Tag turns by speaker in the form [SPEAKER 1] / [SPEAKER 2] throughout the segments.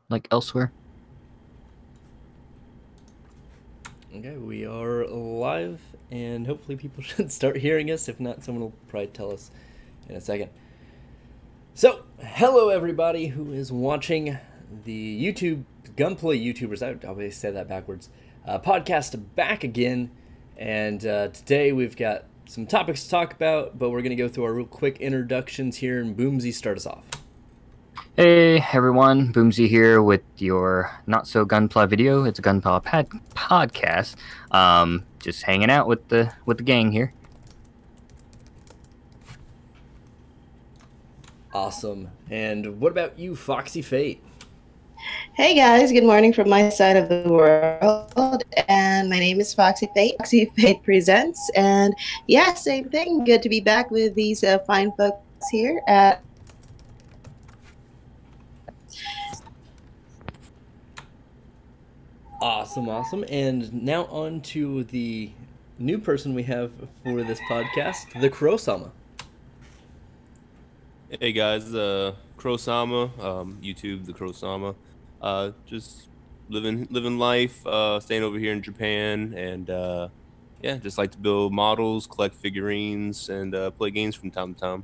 [SPEAKER 1] like elsewhere.
[SPEAKER 2] Okay, we are live, and hopefully people should start hearing us. If not, someone will probably tell us in a second. So, hello everybody who is watching the Gunpla YouTubers, I always say that backwards, podcast back again. And today we've got some topics to talk about, but we're going to go through our real quick introductions here, and Boomsy, start us off.
[SPEAKER 1] Hey everyone, Boomsy here with your not so Gunpla video. It's a Gunpla podcast. Just hanging out with the gang here.
[SPEAKER 2] Awesome. And what about you, Foxy Fate?
[SPEAKER 3] Hey guys, good morning from my side of the world, and my name is Foxy Fate. Foxy Fate presents, and yeah, same thing. Good to be back with these fine folks here at.
[SPEAKER 2] Awesome. And now on to the new person we have for this podcast, the Crow-sama.
[SPEAKER 4] Hey guys, Crow-sama, YouTube, the Crow-sama. Just living life, staying over here in Japan, and yeah, just like to build models, collect figurines, and play games from time to time.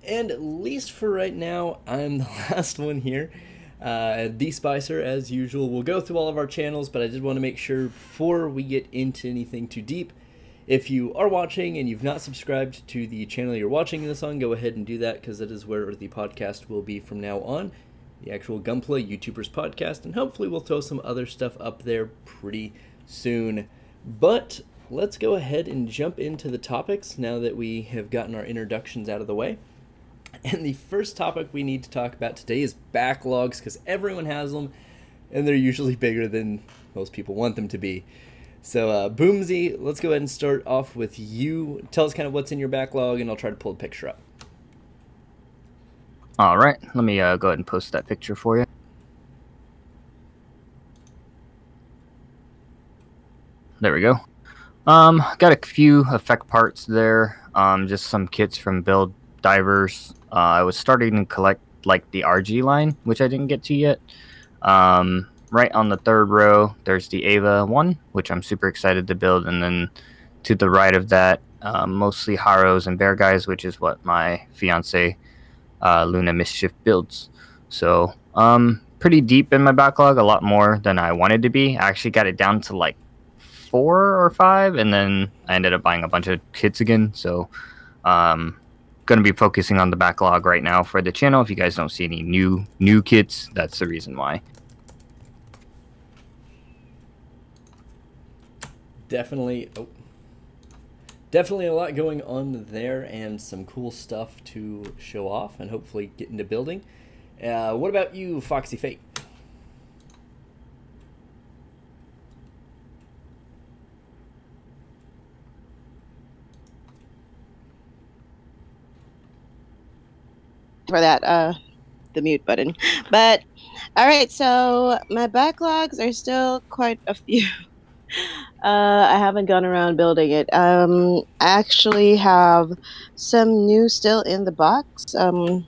[SPEAKER 2] And at least for right now, I'm the last one here. D-Spicer, as usual. We'll go through all of our channels, but I did want to make sure before we get into anything too deep, if you are watching and you've not subscribed to the channel you're watching this on, go ahead and do that, because that is where the podcast will be from now on, the actual Gunpla YouTubers podcast, and hopefully we'll throw some other stuff up there pretty soon. But let's go ahead and jump into the topics now that we have gotten our introductions out of the way. And the first topic we need to talk about today is backlogs, because everyone has them, and they're usually bigger than most people want them to be. So, Boomsy, let's go ahead and start off with you. Tell us kind of what's in your backlog, and I'll try to pull a picture up.
[SPEAKER 1] All right, let me go ahead and post that picture for you. There we go. Got a few effect parts there. Just some kits from Build Divers. I was starting to collect like the RG line, which I didn't get to yet. Right on the third row, there's the Ava one, which I'm super excited to build, and then to the right of that, mostly Haros and Bear Guys, which is what my fiance Luna Mischief builds. So pretty deep in my backlog, a lot more than I wanted to be. I actually got it down to like 4 or 5, and then I ended up buying a bunch of kits again. So going to be focusing on the backlog right now for the channel. If you guys don't see any new kits, that's the reason why.
[SPEAKER 2] Definitely a lot going on there, and some cool stuff to show off and hopefully get into building. What about you, Foxy Fate?
[SPEAKER 3] For that, the mute button. But all right, so my backlogs are still quite a few. I haven't gone around building it. I actually have some new still in the box. The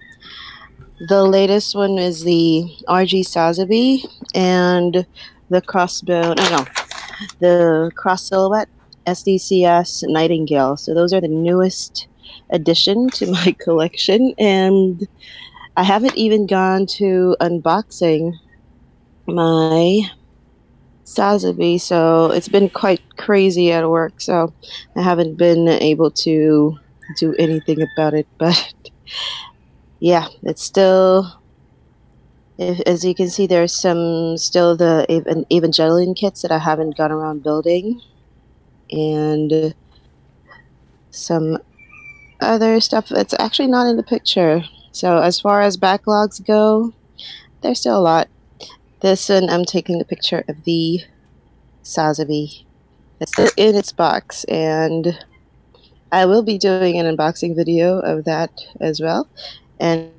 [SPEAKER 3] latest one is the RG Sazabi and the crossbone. No, the cross silhouette SDCS Nightingale. So those are the newest addition to my collection, and I haven't even gone to unboxing my Sazabi, so it's been quite crazy at work, so I haven't been able to do anything about it. But yeah, it's still, as you can see, there's some still the Evangelion kits that I haven't gone around building, and some other stuff that's actually not in the picture. So as far as backlogs go, there's still a lot. This one, I'm taking a picture of the Sazabi. It's still in its box, and I will be doing an unboxing video of that as well. And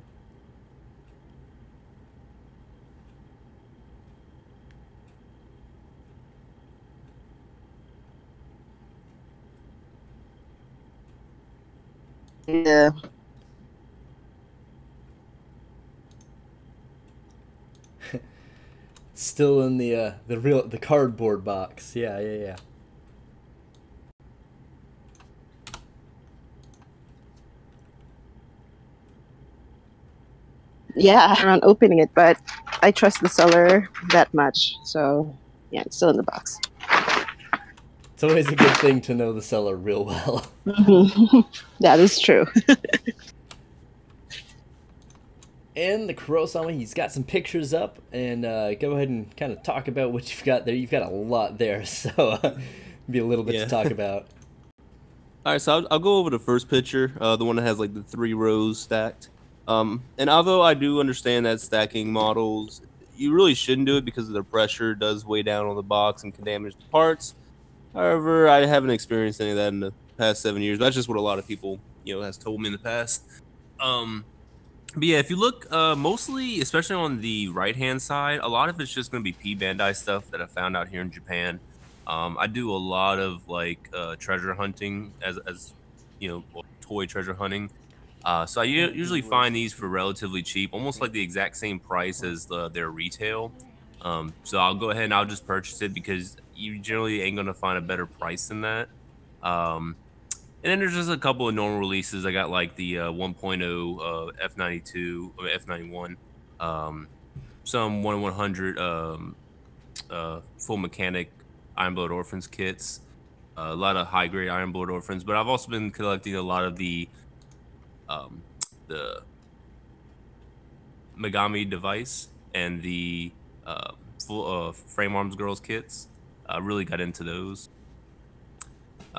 [SPEAKER 2] Still in the cardboard box. Yeah, yeah, yeah.
[SPEAKER 3] Yeah, around opening it, but I trust the seller that much, so yeah, it's still in the box.
[SPEAKER 2] It's always a good thing to know the seller real well.
[SPEAKER 3] That is true.
[SPEAKER 2] And the Kurosama, he's got some pictures up, and go ahead and kind of talk about what you've got there. You've got a lot there, so be a little bit to talk about.
[SPEAKER 4] All right, so I'll go over the first picture, the one that has like the 3 rows stacked. And although I do understand that stacking models, you really shouldn't do it because of the pressure does weigh down on the box and can damage the parts. However, I haven't experienced any of that in the past 7 years. That's just what a lot of people, has told me in the past. But yeah, if you look, mostly, especially on the right-hand side, a lot of it's just going to be P-Bandai stuff that I found out here in Japan. I do a lot of like treasure hunting as toy treasure hunting. So I usually find these for relatively cheap, almost like the exact same price as their retail. So I'll go ahead and I'll just purchase it because you generally ain't gonna find a better price than that. And then there's just a couple of normal releases. I got like the 1.0 F92 or F91, some 1/100 full mechanic Iron Blood Orphans kits, a lot of high grade Iron Blood Orphans. But I've also been collecting a lot of the Megami device and the full Frame Arms Girls kits. I really got into those.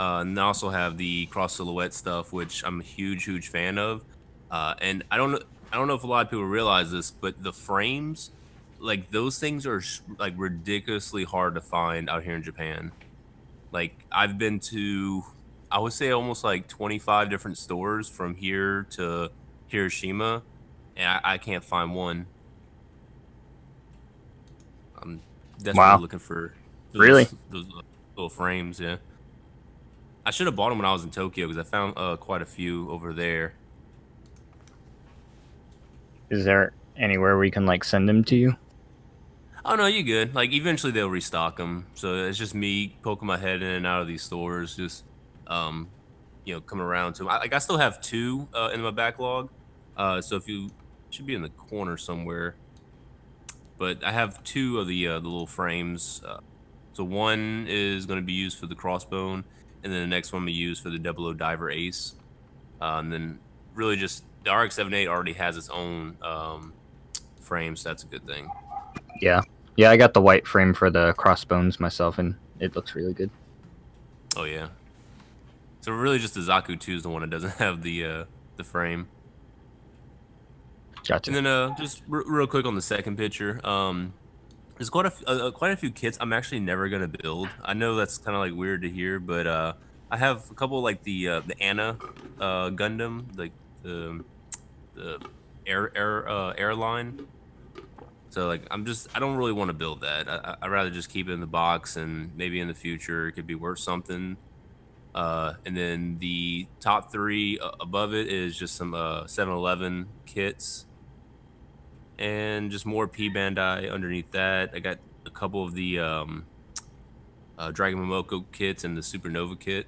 [SPEAKER 4] And I also have the cross silhouette stuff, which I'm a huge fan of. And I don't know if a lot of people realize this, but the frames, like those things are like ridiculously hard to find out here in Japan. Like I've been to, I would say almost like 25 different stores from here to Hiroshima, and I can't find one. I'm desperately looking for those little frames. Yeah. I should have bought them when I was in Tokyo because I found quite a few over there.
[SPEAKER 1] Is there anywhere we can like send them to you?
[SPEAKER 4] Oh no, you good. Like eventually they'll restock them. So it's just me poking my head in and out of these stores, just coming around to them. I still have 2 in my backlog. So if you should be in the corner somewhere, but I have 2 of the little frames. So one is going to be used for the crossbone. And then the next one we use for the 00 Diver Ace. And then really just the RX-78 already has its own frame, so that's a good thing.
[SPEAKER 1] Yeah. Yeah, I got the white frame for the crossbones myself, and it looks really good.
[SPEAKER 4] Oh, yeah. So really just the Zaku 2 is the one that doesn't have the frame.
[SPEAKER 1] Gotcha.
[SPEAKER 4] And then just real quick on the second picture. There's quite a few kits I'm actually never gonna build. I know that's kind of like weird to hear, but I have a couple like the Anna Gundam, like the airline. So like I don't really want to build that. I'd rather just keep it in the box, and maybe in the future it could be worth something. And then the top 3 above it is just some 7-Eleven kits. And just more P-Bandai underneath that. I got a couple of the Dragon Momoko kits and the Supernova kit.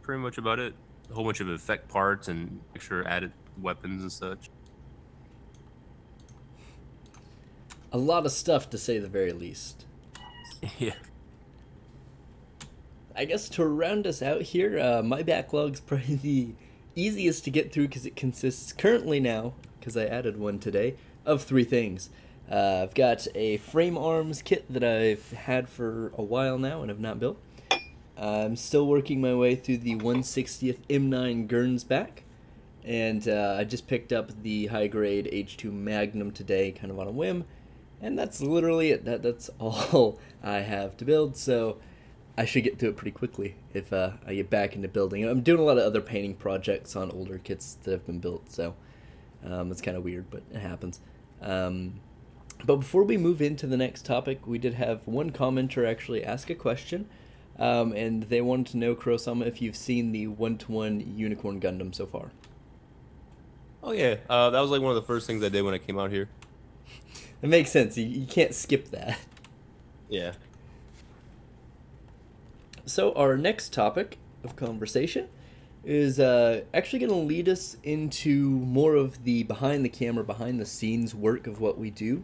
[SPEAKER 4] Pretty much about it. A whole bunch of effect parts and extra added weapons and such.
[SPEAKER 2] A lot of stuff, to say the very least.
[SPEAKER 4] Yeah.
[SPEAKER 2] I guess to round us out here, my backlog's probably the easiest to get through because it consists currently now, because I added one today, of 3 things. I've got a frame arms kit that I've had for a while now and have not built. I'm still working my way through the 1/60th M9 Gurns back, and I just picked up the high grade H2 Magnum today, kind of on a whim, and that's literally it. That's all I have to build, so I should get through it pretty quickly if I get back into building. I'm doing a lot of other painting projects on older kits that have been built, so it's kind of weird, but it happens. But before we move into the next topic, we did have one commenter actually ask a question, and they wanted to know, Kurosama, if you've seen the 1-to-1 Unicorn Gundam so far.
[SPEAKER 4] Oh yeah, that was like one of the first things I did when I came out here.
[SPEAKER 2] It makes sense. You can't skip that.
[SPEAKER 4] Yeah.
[SPEAKER 2] So our next topic of conversation is actually going to lead us into more of the behind the camera, behind the scenes work of what we do.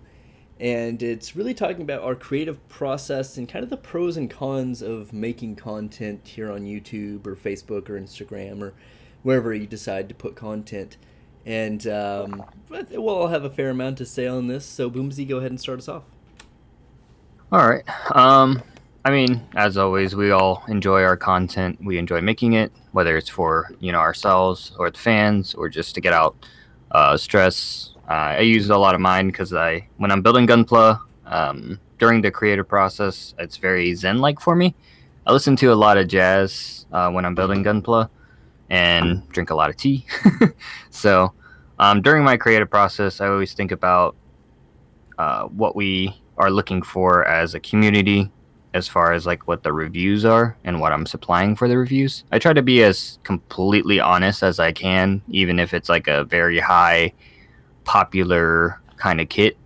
[SPEAKER 2] And it's really talking about our creative process and kind of the pros and cons of making content here on YouTube or Facebook or Instagram or wherever you decide to put content. And we'll all have a fair amount to say on this. So Boomsy, go ahead and start us off.
[SPEAKER 1] All right. I mean, as always, we all enjoy our content. We enjoy making it, whether it's for, you know, ourselves or the fans or just to get out stress. I use a lot of mine because when I'm building Gunpla, during the creative process, it's very zen-like for me. I listen to a lot of jazz when I'm building Gunpla and drink a lot of tea. So during my creative process, I always think about what we are looking for as a community, as far as like what the reviews are and what I'm supplying for the reviews. I try to be as completely honest as I can, even if it's like a very high popular kind of kit.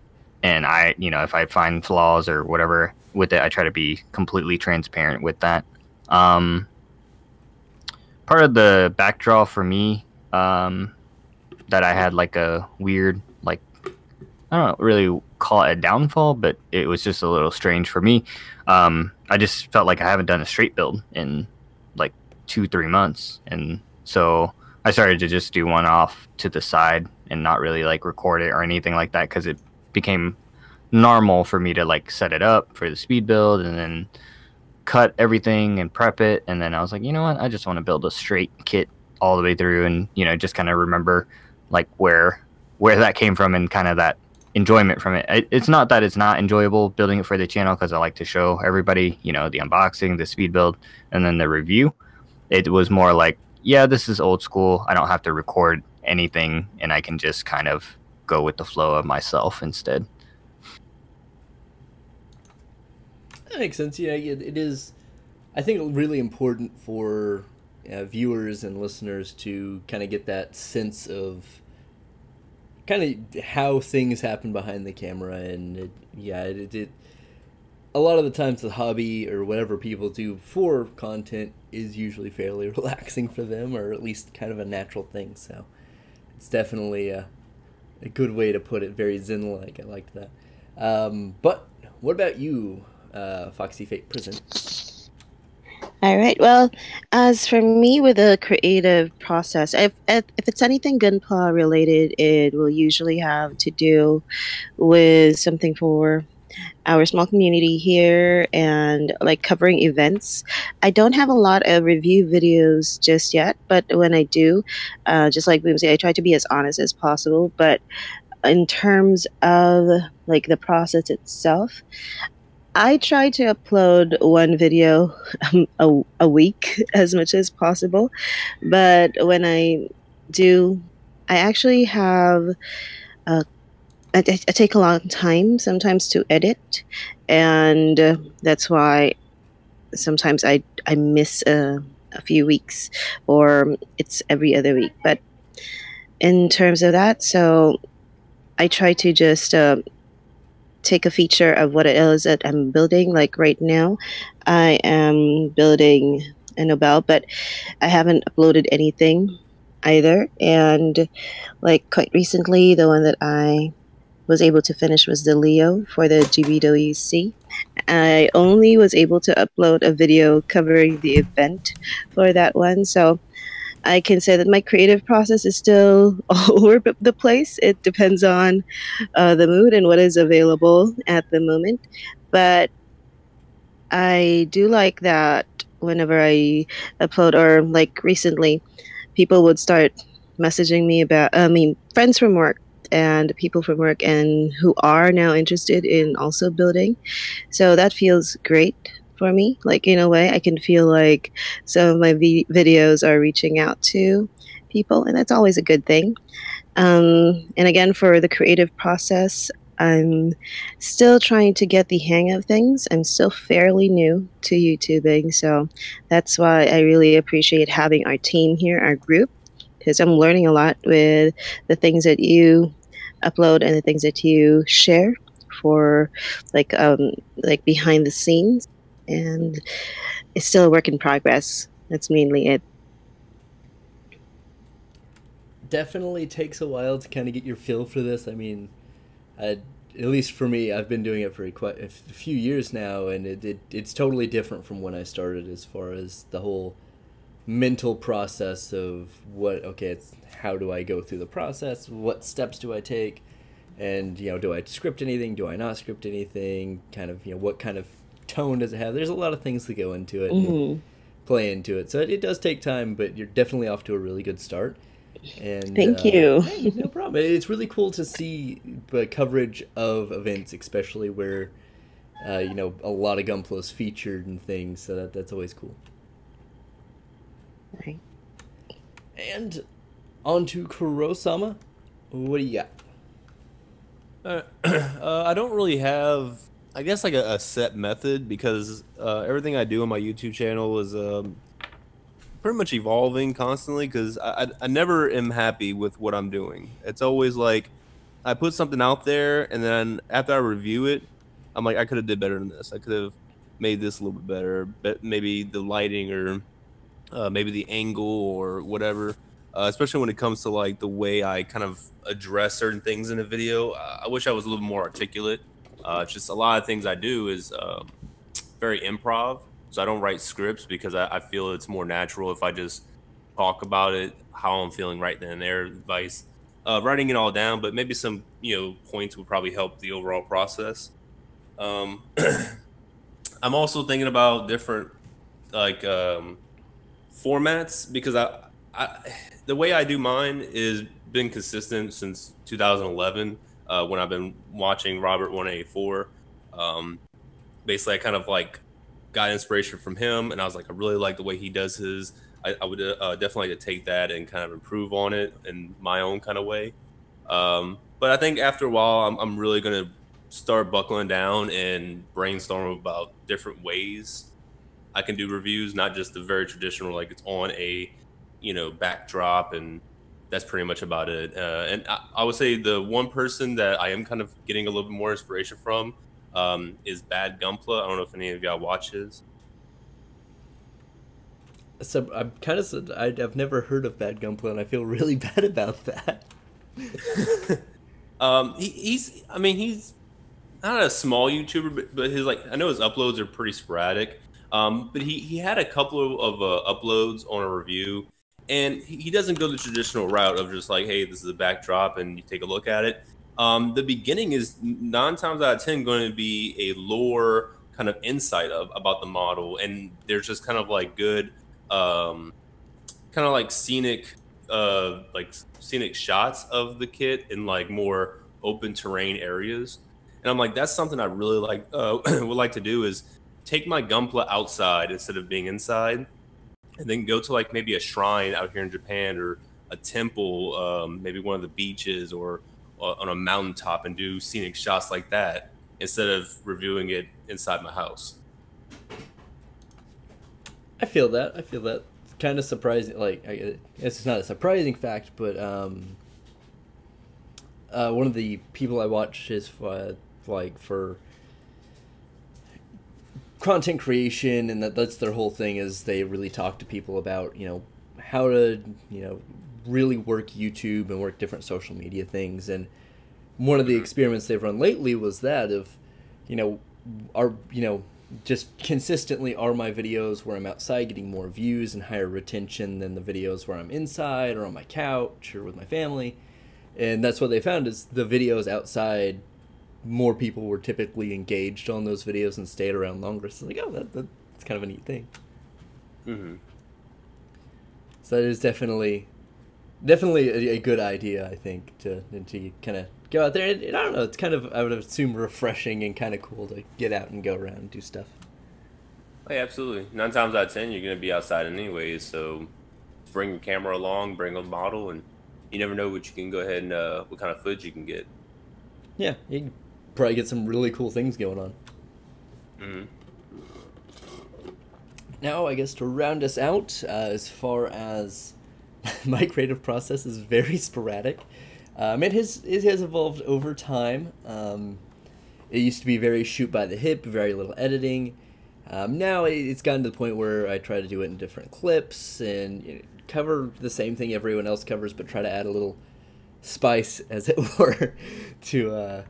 [SPEAKER 1] And if I find flaws or whatever with it, I try to be completely transparent with that. Part of the backdraw for me, that I had like a weird, like, I don't really call it a downfall, but it was just a little strange for me. I just felt like I haven't done a straight build in like 2-3 months. And so I started to just do one off to the side and not really like record it or anything like that, because it became normal for me to like set it up for the speed build and then cut everything and prep it. And then I was like, you know what? I just want to build a straight kit all the way through and, you know, just kind of remember like where that came from and kind of that enjoyment from it. It's not that it's not enjoyable building it for the channel, because I like to show everybody, you know, the unboxing, the speed build, and then the review. It was more like, yeah, this is old school. I don't have to record anything, and I can just kind of go with the flow of myself instead.
[SPEAKER 2] That makes sense. Yeah, it is, I think, really important for viewers and listeners to kind of get that sense of kind of how things happen behind the camera. And it a lot of the times the hobby or whatever people do for content is usually fairly relaxing for them, or at least kind of a natural thing. So it's definitely a good way to put it, very zen-like. I liked that. But what about you, Foxy Fate Prison?
[SPEAKER 3] All right. Well, as for me with the creative process, if it's anything Gunpla related, it will usually have to do with something for our small community here and like covering events. I don't have a lot of review videos just yet, but when I do, just like Boomsy, I try to be as honest as possible. But in terms of like the process itself, I try to upload one video a week as much as possible. But when I do, I actually have I take a long time sometimes to edit, and that's why sometimes I miss a few weeks, or it's every other week. But in terms of that, so I try to just take a feature of what it is that I'm building. Like right now, I am building a Nobel, but I haven't uploaded anything either. And like quite recently, the one that I was able to finish was the Leo for the GBWC. I only was able to upload a video covering the event for that one. So I can say that my creative process is still all over the place. It depends on the mood and what is available at the moment. But I do like that whenever I upload, or like recently, people would start messaging me about, friends from work and people from work and who are now interested in also building. So that feels great for me. Like in a way, I can feel like some of my videos are reaching out to people, and that's always a good thing. And again, for the creative process, I'm still trying to get the hang of things. I'm still fairly new to YouTubing, so that's why I really appreciate having our team here, our group, because I'm learning a lot with the things that you upload and the things that you share for like behind the scenes, and it's still a work in progress. That's mainly it.
[SPEAKER 2] Definitely takes a while to kind of get your feel for this. I mean, at least for me, I've been doing it for quite a few years now, and it's totally different from when I started as far as the whole mental process of it's how do I go through the process, what steps do I take, and do I script anything, do I not script anything, kind of what kind of tone does it have. There's a lot of things that go into it and play into it, so it does take time, but you're definitely off to a really good start. And
[SPEAKER 3] Thank you.
[SPEAKER 2] hey, no problem. It's really cool to see the coverage of events, especially where a lot of Gunpla is featured and things, so that's always cool.
[SPEAKER 3] Right.
[SPEAKER 2] And on to Kurosama. What do you got?
[SPEAKER 4] I don't really have, I guess, like a set method, because everything I do on my YouTube channel is pretty much evolving constantly, because I never am happy with what I'm doing. It's always like I put something out there, and then after I review it, I'm like, I could have did better than this. I could have made this a little bit better, but maybe the lighting or maybe the angle or whatever. Especially when it comes to like the way I kind of address certain things in a video. I wish I was a little more articulate. It's just a lot of things I do is very improv. So I don't write scripts, because I feel it's more natural if I just talk about it, how I'm feeling right then and there, advice. Writing it all down, but maybe some points would probably help the overall process. I'm also thinking about different like formats, because the way I do mine is been consistent since 2011 when I've been watching Robert 184. Basically, I kind of like got inspiration from him, and I was like, I really like the way he does his. I would definitely like to take that and kind of improve on it in my own kind of way. But I think after a while, I'm really gonna start buckling down and brainstorm about different ways I can do reviews, not just the very traditional, like it's on a backdrop, and that's pretty much about it. And I would say the one person that I am kind of getting a little bit more inspiration from is Bad Gunpla. I don't know if any of y'all watches.
[SPEAKER 2] So I've never heard of Bad Gunpla, and I feel really bad about that.
[SPEAKER 4] He's not a small YouTuber, but his I know his uploads are pretty sporadic. But he had a couple of uploads on a review, and he doesn't go the traditional route of just like, hey, this is a backdrop and you take a look at it. The beginning is 9 times out of 10 going to be a lore kind of insight about the model, and there's just kind of like good, kind of like scenic shots of the kit in like more open terrain areas. And I'm like, that's something I really like would like to do, is take my Gunpla outside instead of being inside, and then go to like maybe a shrine out here in Japan, or a temple, maybe one of the beaches, or on a mountaintop, and do scenic shots like that instead of reviewing it inside my house.
[SPEAKER 2] I feel that. It's kind of surprising. Like, it's not a surprising fact, but one of the people I watch is for content creation, and that's their whole thing, is they really talk to people about how to really work YouTube and work different social media things. And one of the experiments they've run lately was that of just consistently, are my videos where I'm outside getting more views and higher retention than the videos where I'm inside or on my couch or with my family. And that's what they found, is the videos outside, more people were typically engaged on those videos and stayed around longer. So like, that's kind of a neat thing.
[SPEAKER 4] Mm-hmm.
[SPEAKER 2] So that is definitely a good idea, I think, to kind of go out there. And I don't know, it's kind of, I would assume, refreshing and kind of cool to get out and go around and do stuff.
[SPEAKER 4] Oh, yeah, absolutely. 9 times out of 10, you're going to be outside anyways, so bring your camera along, bring a model, and you never know what you can go ahead and what kind of footage you can get.
[SPEAKER 2] Yeah, you can probably get some really cool things going on.
[SPEAKER 4] Mm-hmm.
[SPEAKER 2] Now, I guess to round us out, as far as my creative process is very sporadic. It has evolved over time. It used to be very shoot by the hip, very little editing. Now it's gotten to the point where I try to do it in different clips and cover the same thing everyone else covers, but try to add a little spice, as it were, to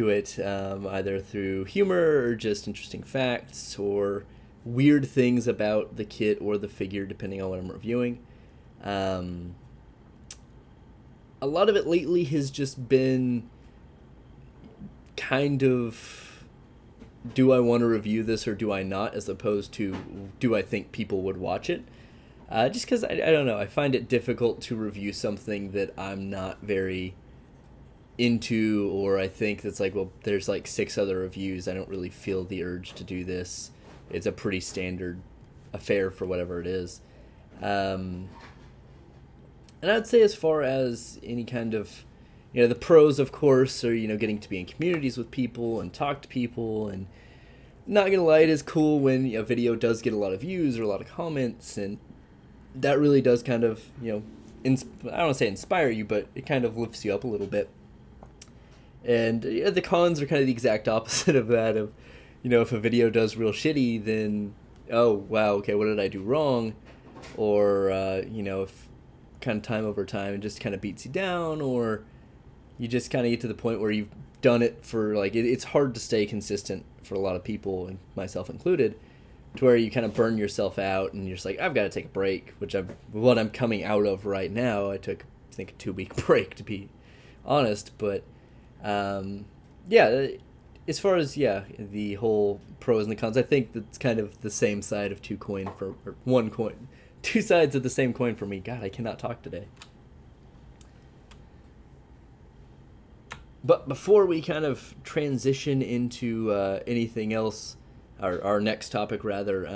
[SPEAKER 2] it, either through humor or just interesting facts or weird things about the kit or the figure, depending on what I'm reviewing. A lot of it lately has just been kind of, do I want to review this or do I not, as opposed to, do I think people would watch it? Just because, I don't know, I find it difficult to review something that I'm not very into, or I think that's like, well, there's like 6 other reviews, I don't really feel the urge to do this. It's a pretty standard affair for whatever it is. And I'd say as far as any kind of, the pros, of course, are, getting to be in communities with people and talk to people, and not gonna lie, it is cool when a video does get a lot of views or a lot of comments, and that really does kind of, I don't want to say inspire you, but it kind of lifts you up a little bit. And the cons are kind of the exact opposite of that, of, if a video does real shitty, then, oh, wow, okay, what did I do wrong? Or, if kind of time over time it just kind of beats you down, or you just kind of get to the point where you've done it for, like, it's hard to stay consistent for a lot of people, and myself included, to where you kind of burn yourself out and you're just like, I've got to take a break, which what I'm coming out of right now. I took, I think, a 2-week break, to be honest, but yeah, as far as, the whole pros and the cons, I think that's kind of the same side of two sides of the same coin for me. God, I cannot talk today. But before we kind of transition into anything else, our next topic rather,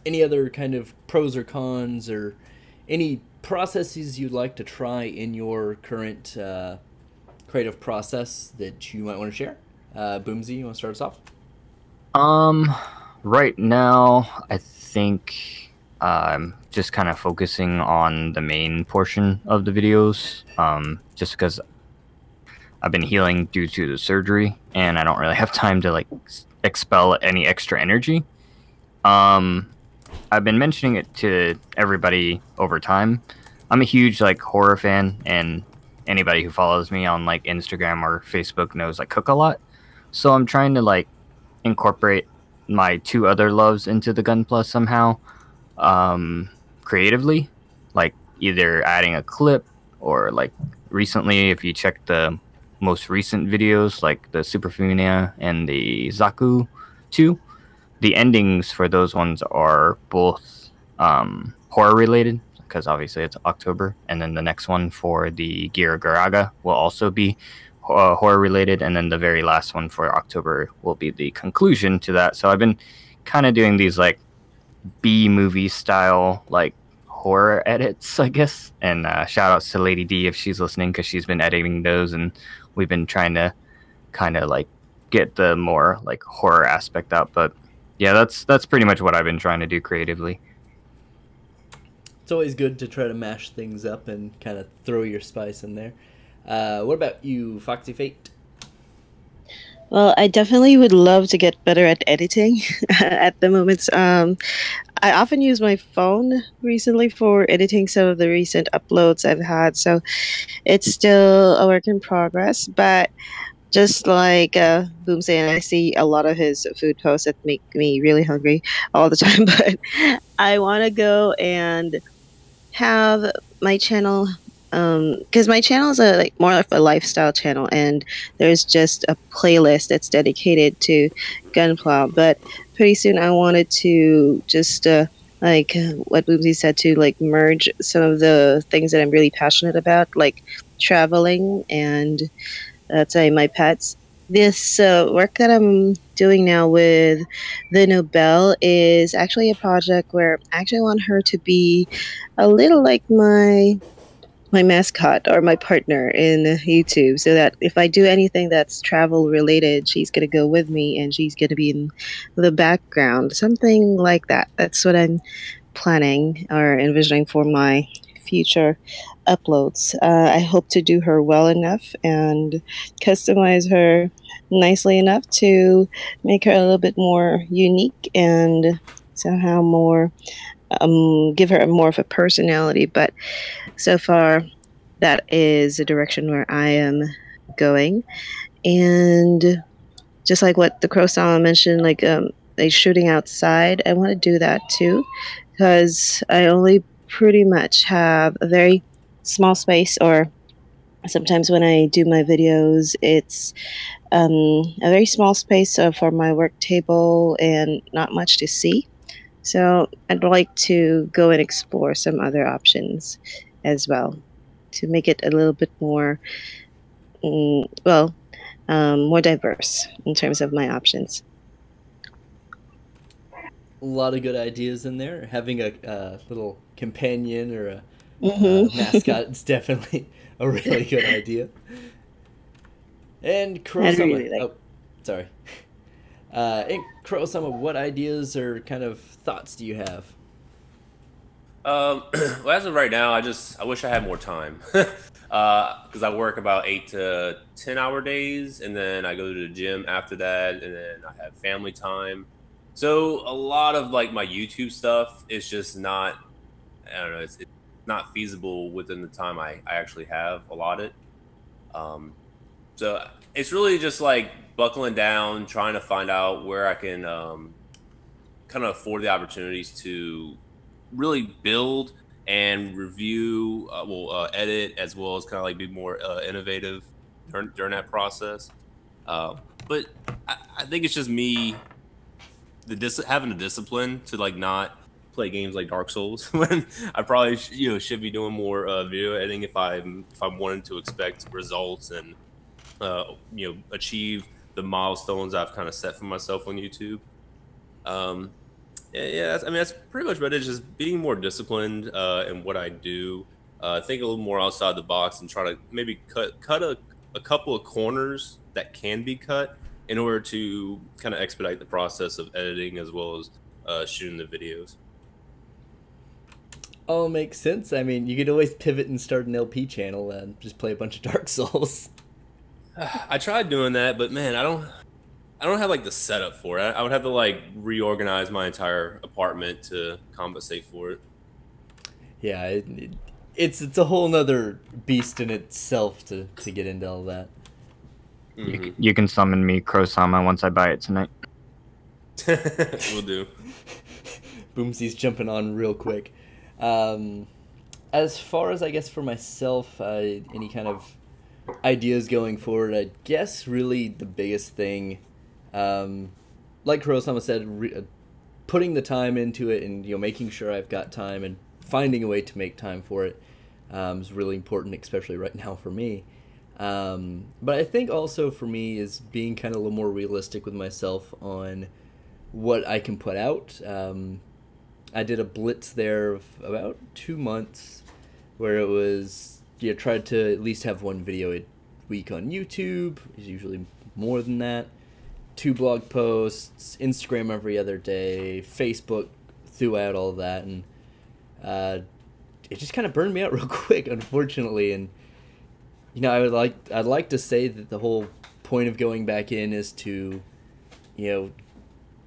[SPEAKER 2] any other kind of pros or cons, or any processes you'd like to try in your current creative process that you might want to share? Boomsy, you want to start us off?
[SPEAKER 1] Right now, I think I'm just kind of focusing on the main portion of the videos, just because I've been healing due to the surgery, and I don't really have time to, like, expel any extra energy. I've been mentioning it to everybody over time. I'm a huge, like, horror fan, and anybody who follows me on, like, Instagram or Facebook knows I cook a lot. So I'm trying to, like, incorporate my 2 other loves into the Gunpla somehow, creatively, like either adding a clip, or, like, recently, if you check the most recent videos, like the Superfunia and the Zaku 2, the endings for those ones are both horror related, because obviously it's October, and then the next one for the Gira Garaga will also be horror related, and then the very last one for October will be the conclusion to that. So I've been kind of doing these, like, B-movie style, like, horror edits, I guess. And shout outs to Lady D if she's listening, because she's been editing those, and we've been trying to kind of, like, get the more, like, horror aspect out. But yeah, that's pretty much what I've been trying to do creatively.
[SPEAKER 2] It's always good to try to mash things up and kind of throw your spice in there. What about you, Foxy Fate?
[SPEAKER 3] Well, I definitely would love to get better at editing. At the moment, I often use my phone recently for editing some of the recent uploads I've had, so it's still a work in progress. But just like Boom saying, I see a lot of his food posts that make me really hungry all the time. But I want to go and have my channel, because my channel is like more of a lifestyle channel, and there's just a playlist that's dedicated to Gunpla. But pretty soon I wanted to just like what Boomsy said, to, like, merge some of the things that I'm really passionate about, like traveling and let's say my pets. This work that I'm doing now with the Nobel is actually a project where I actually want her to be a little like my mascot or my partner in YouTube, so that if I do anything that's travel related, she's going to go with me and she's going to be in the background, something like that. That's what I'm planning or envisioning for my future uploads. I hope to do her well enough and customize her nicely enough to make her a little bit more unique and somehow more give her more of a personality. But so far, that is the direction where I am going. And just like what the Crow Sama mentioned, like shooting outside, I want to do that too, because I only pretty much have a very small space, or sometimes when I do my videos, it's a very small space for my work table and not much to see. So I'd like to go and explore some other options as well to make it a little bit more, more diverse in terms of my options.
[SPEAKER 2] A lot of good ideas in there. Having a little companion or a mascot is definitely a really good idea. And Kurosama,
[SPEAKER 3] really like.
[SPEAKER 2] oh, sorry. And Kurosama, what ideas or kind of thoughts do you have?
[SPEAKER 4] Well, as of right now, I wish I had more time, because I work about 8 to 10 hour days, and then I go to the gym after that, and then I have family time. So a lot of like my YouTube stuff is just not, I don't know, it's not feasible within the time I actually have allotted. So it's really just like buckling down, trying to find out where I can kind of afford the opportunities to really build and review, edit, as well as kind of like be more innovative during that process. But I think it's just me having the discipline to like not play games like Dark Souls when I probably should be doing more video editing if I'm wanting to expect results and achieve the milestones I've kind of set for myself on YouTube. That's pretty much what it is. Just being more disciplined in what I do. Think a little more outside the box and try to maybe cut a couple of corners that can be cut in order to kind of expedite the process of editing as well as shooting the videos.
[SPEAKER 2] All makes sense. I mean, you could always pivot and start an LP channel and just play a bunch of Dark Souls.
[SPEAKER 4] I tried doing that, but man, I don't have like the setup for it. I would have to like reorganize my entire apartment to compensate for it.
[SPEAKER 2] Yeah, it's a whole nother beast in itself to get into all that.
[SPEAKER 4] Mm-hmm.
[SPEAKER 1] You can summon me, Crow-sama, once I buy it tonight.
[SPEAKER 4] Will do.
[SPEAKER 2] Boomsy's jumping on real quick. As far as I guess for myself, any kind of ideas going forward, I guess really the biggest thing, like Kurosama said, putting the time into it and making sure I've got time and finding a way to make time for it is really important, especially right now for me. But I think also for me is being kind of a little more realistic with myself on what I can put out. I did a blitz there of about 2 months where it was, tried to at least have one video a week on YouTube. It's usually more than that. 2 blog posts, Instagram every other day, Facebook throughout all that, and it just kind of burned me out real quick, unfortunately. And I'd like to say that the whole point of going back in is to,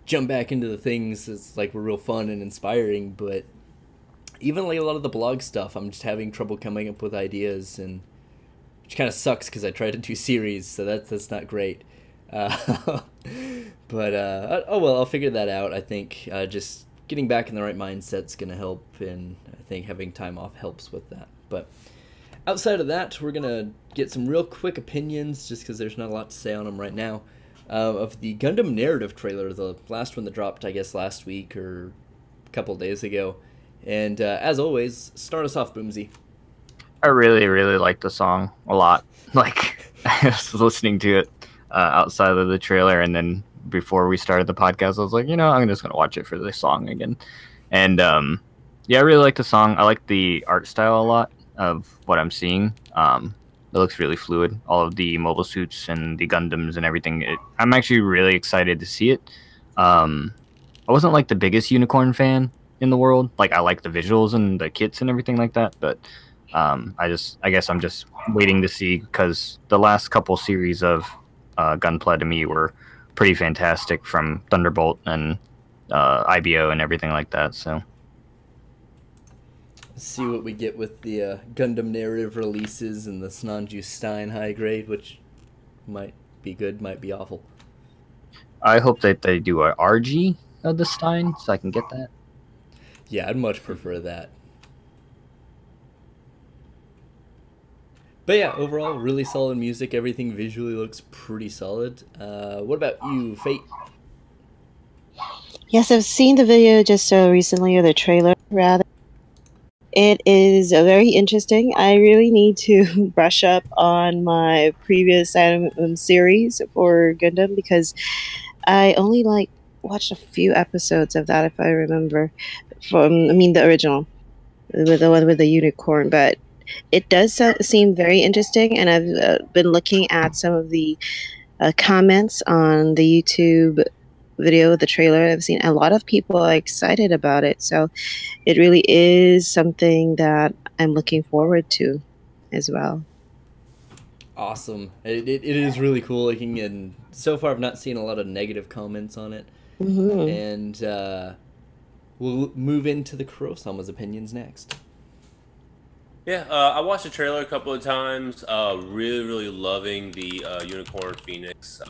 [SPEAKER 2] jump back into the things that's like were real fun and inspiring, but even like a lot of the blog stuff, I'm just having trouble coming up with ideas, and which kind of sucks because I tried to do series, so that's not great. But oh well, I'll figure that out. I think just getting back in the right mindset's gonna help, and I think having time off helps with that. But outside of that, we're gonna get some real quick opinions, just because there's not a lot to say on them right now, of the Gundam narrative trailer, the last one that dropped, I guess, last week or a couple days ago. And as always, start us off, Boomsy.
[SPEAKER 1] I really, really like the song a lot. Like, I was listening to it outside of the trailer, and then before we started the podcast, I was like, I'm just going to watch it for the song again. And yeah, I really like the song. I like the art style a lot of what I'm seeing. It looks really fluid. All of the mobile suits and the Gundams and everything. I'm actually really excited to see it. I wasn't like the biggest unicorn fan in the world. Like, I like the visuals and the kits and everything like that, but I guess I'm just waiting to see, because the last couple series of Gunpla to me were pretty fantastic, from Thunderbolt and IBO and everything like that. So
[SPEAKER 2] see what we get with the Gundam narrative releases and the Snanju Stein high grade, which might be good, might be awful.
[SPEAKER 1] I hope that they do a RG of the Stein, so I can get that.
[SPEAKER 2] Yeah, I'd much prefer that. But yeah, overall, really solid music. Everything visually looks pretty solid. What about you, Fate?
[SPEAKER 3] Yes, I've seen the video just so recently, or the trailer rather. It is very interesting. I really need to brush up on my previous anime series for Gundam, because I only watched a few episodes of that, if I remember. The original, with the one with the unicorn. But it does seem very interesting, and I've been looking at some of the comments on the YouTube video, the trailer. I've seen a lot of people are excited about it, so it really is something that I'm looking forward to as well.
[SPEAKER 2] Awesome. It is really cool looking, and so far I've not seen a lot of negative comments on it.
[SPEAKER 3] Mm-hmm.
[SPEAKER 2] And we'll move into the Kurosama's opinions next.
[SPEAKER 4] Yeah, I watched the trailer a couple of times. Really loving the Unicorn Phoenix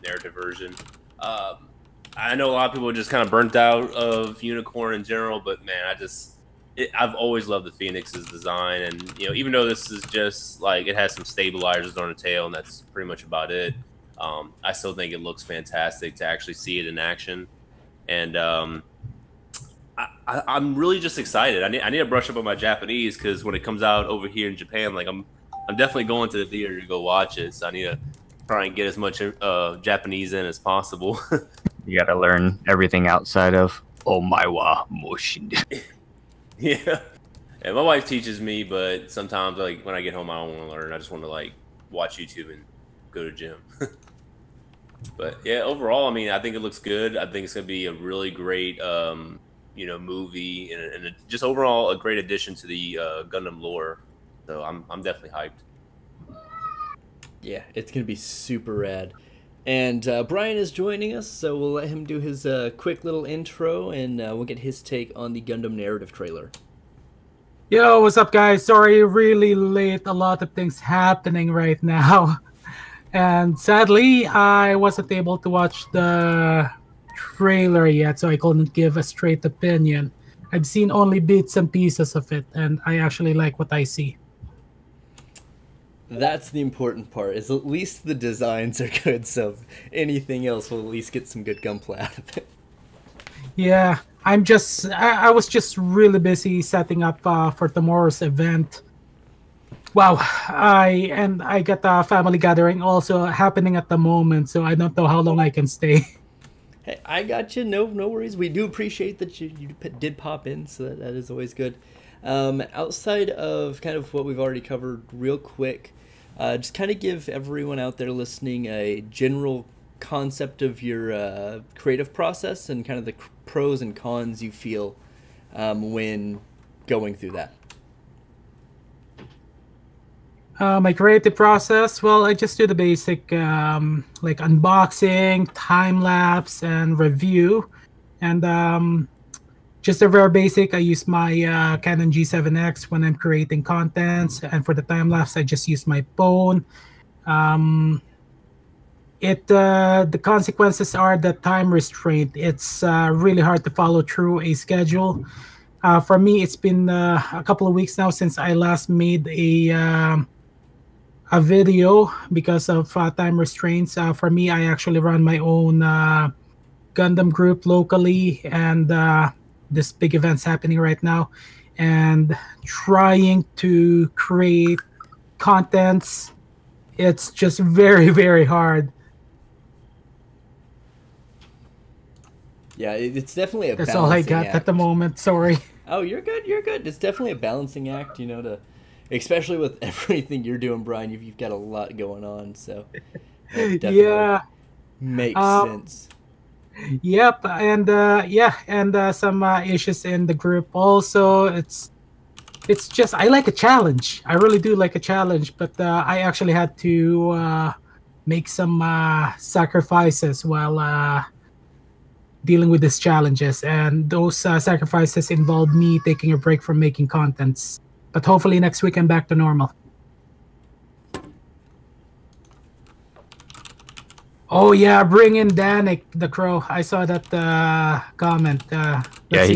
[SPEAKER 4] narrative version. I know a lot of people are just kind of burnt out of Unicorn in general, but man, I've always loved the Phoenix's design, and even though this is just like, it has some stabilizers on the tail, and that's pretty much about it. I still think it looks fantastic to actually see it in action, and I'm really just excited. I need to brush up on my Japanese, because when it comes out over here in Japan, like I'm definitely going to the theater to go watch it. So I need to try and get as much Japanese in as possible.
[SPEAKER 1] You gotta learn everything outside of Omae Moshin.
[SPEAKER 4] Yeah. And my wife teaches me, but sometimes like when I get home, I don't want to learn. I just want to like watch YouTube and go to gym. But yeah, overall, I mean, I think it looks good. I think it's gonna be a really great movie, and just overall a great addition to the Gundam lore. So I'm definitely hyped.
[SPEAKER 2] Yeah, it's gonna be super rad. And Brian is joining us, so we'll let him do his quick little intro, and we'll get his take on the Gundam narrative trailer.
[SPEAKER 5] Yo, what's up, guys? Sorry, really late. A lot of things happening right now. And sadly, I wasn't able to watch the trailer yet, so I couldn't give a straight opinion. I've seen only bits and pieces of it, and I actually like what I see.
[SPEAKER 2] That's the important part, is at least the designs are good, so anything else will at least get some good gunplay out of it.
[SPEAKER 5] Yeah, I was just really busy setting up for tomorrow's event. Wow, I got a family gathering also happening at the moment, so I don't know how long I can stay.
[SPEAKER 2] Hey, I got you. No worries. We do appreciate that you did pop in, so that is always good. Outside of kind of what we've already covered real quick, just kind of give everyone out there listening a general concept of your creative process and kind of the pros and cons you feel when going through that.
[SPEAKER 5] My creative process, well, I just do the basic like unboxing, time lapse, and review. And just a very basic, I use my Canon G7X when I'm creating contents, and for the time lapse, I just use my phone. The consequences are the time restraint. It's really hard to follow through a schedule. For me, it's been a couple of weeks now since I last made a video because of time restraints. For me, I actually run my own Gundam group locally, and this big event's happening right now, and trying to create contents, it's just very, very hard.
[SPEAKER 2] Yeah, it's definitely a
[SPEAKER 5] That's all I got
[SPEAKER 2] act.
[SPEAKER 5] at the moment. Sorry.
[SPEAKER 2] Oh, you're good. You're good. It's definitely a balancing act, especially with everything you're doing, Brian. You've got a lot going on, so that definitely makes sense.
[SPEAKER 5] Yep, and some issues in the group also. It's It's just I like a challenge. I really do like a challenge, but I actually had to make some sacrifices while dealing with these challenges, and those sacrifices involved me taking a break from making contents. But hopefully next week I'm back to normal. Oh yeah, bring in Danik the Crow. I saw that comment.
[SPEAKER 1] Yeah,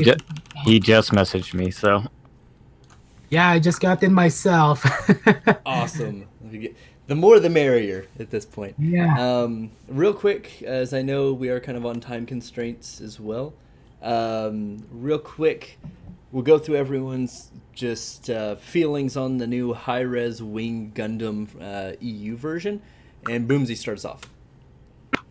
[SPEAKER 1] he just messaged me, so.
[SPEAKER 5] Yeah, I just got in myself.
[SPEAKER 2] Awesome. The more the merrier at this point.
[SPEAKER 5] Yeah.
[SPEAKER 2] Real quick, as I know we are kind of on time constraints as well. Real quick, we'll go through everyone's just feelings on the new high-res Wing Gundam EU version, and Boomsy starts off.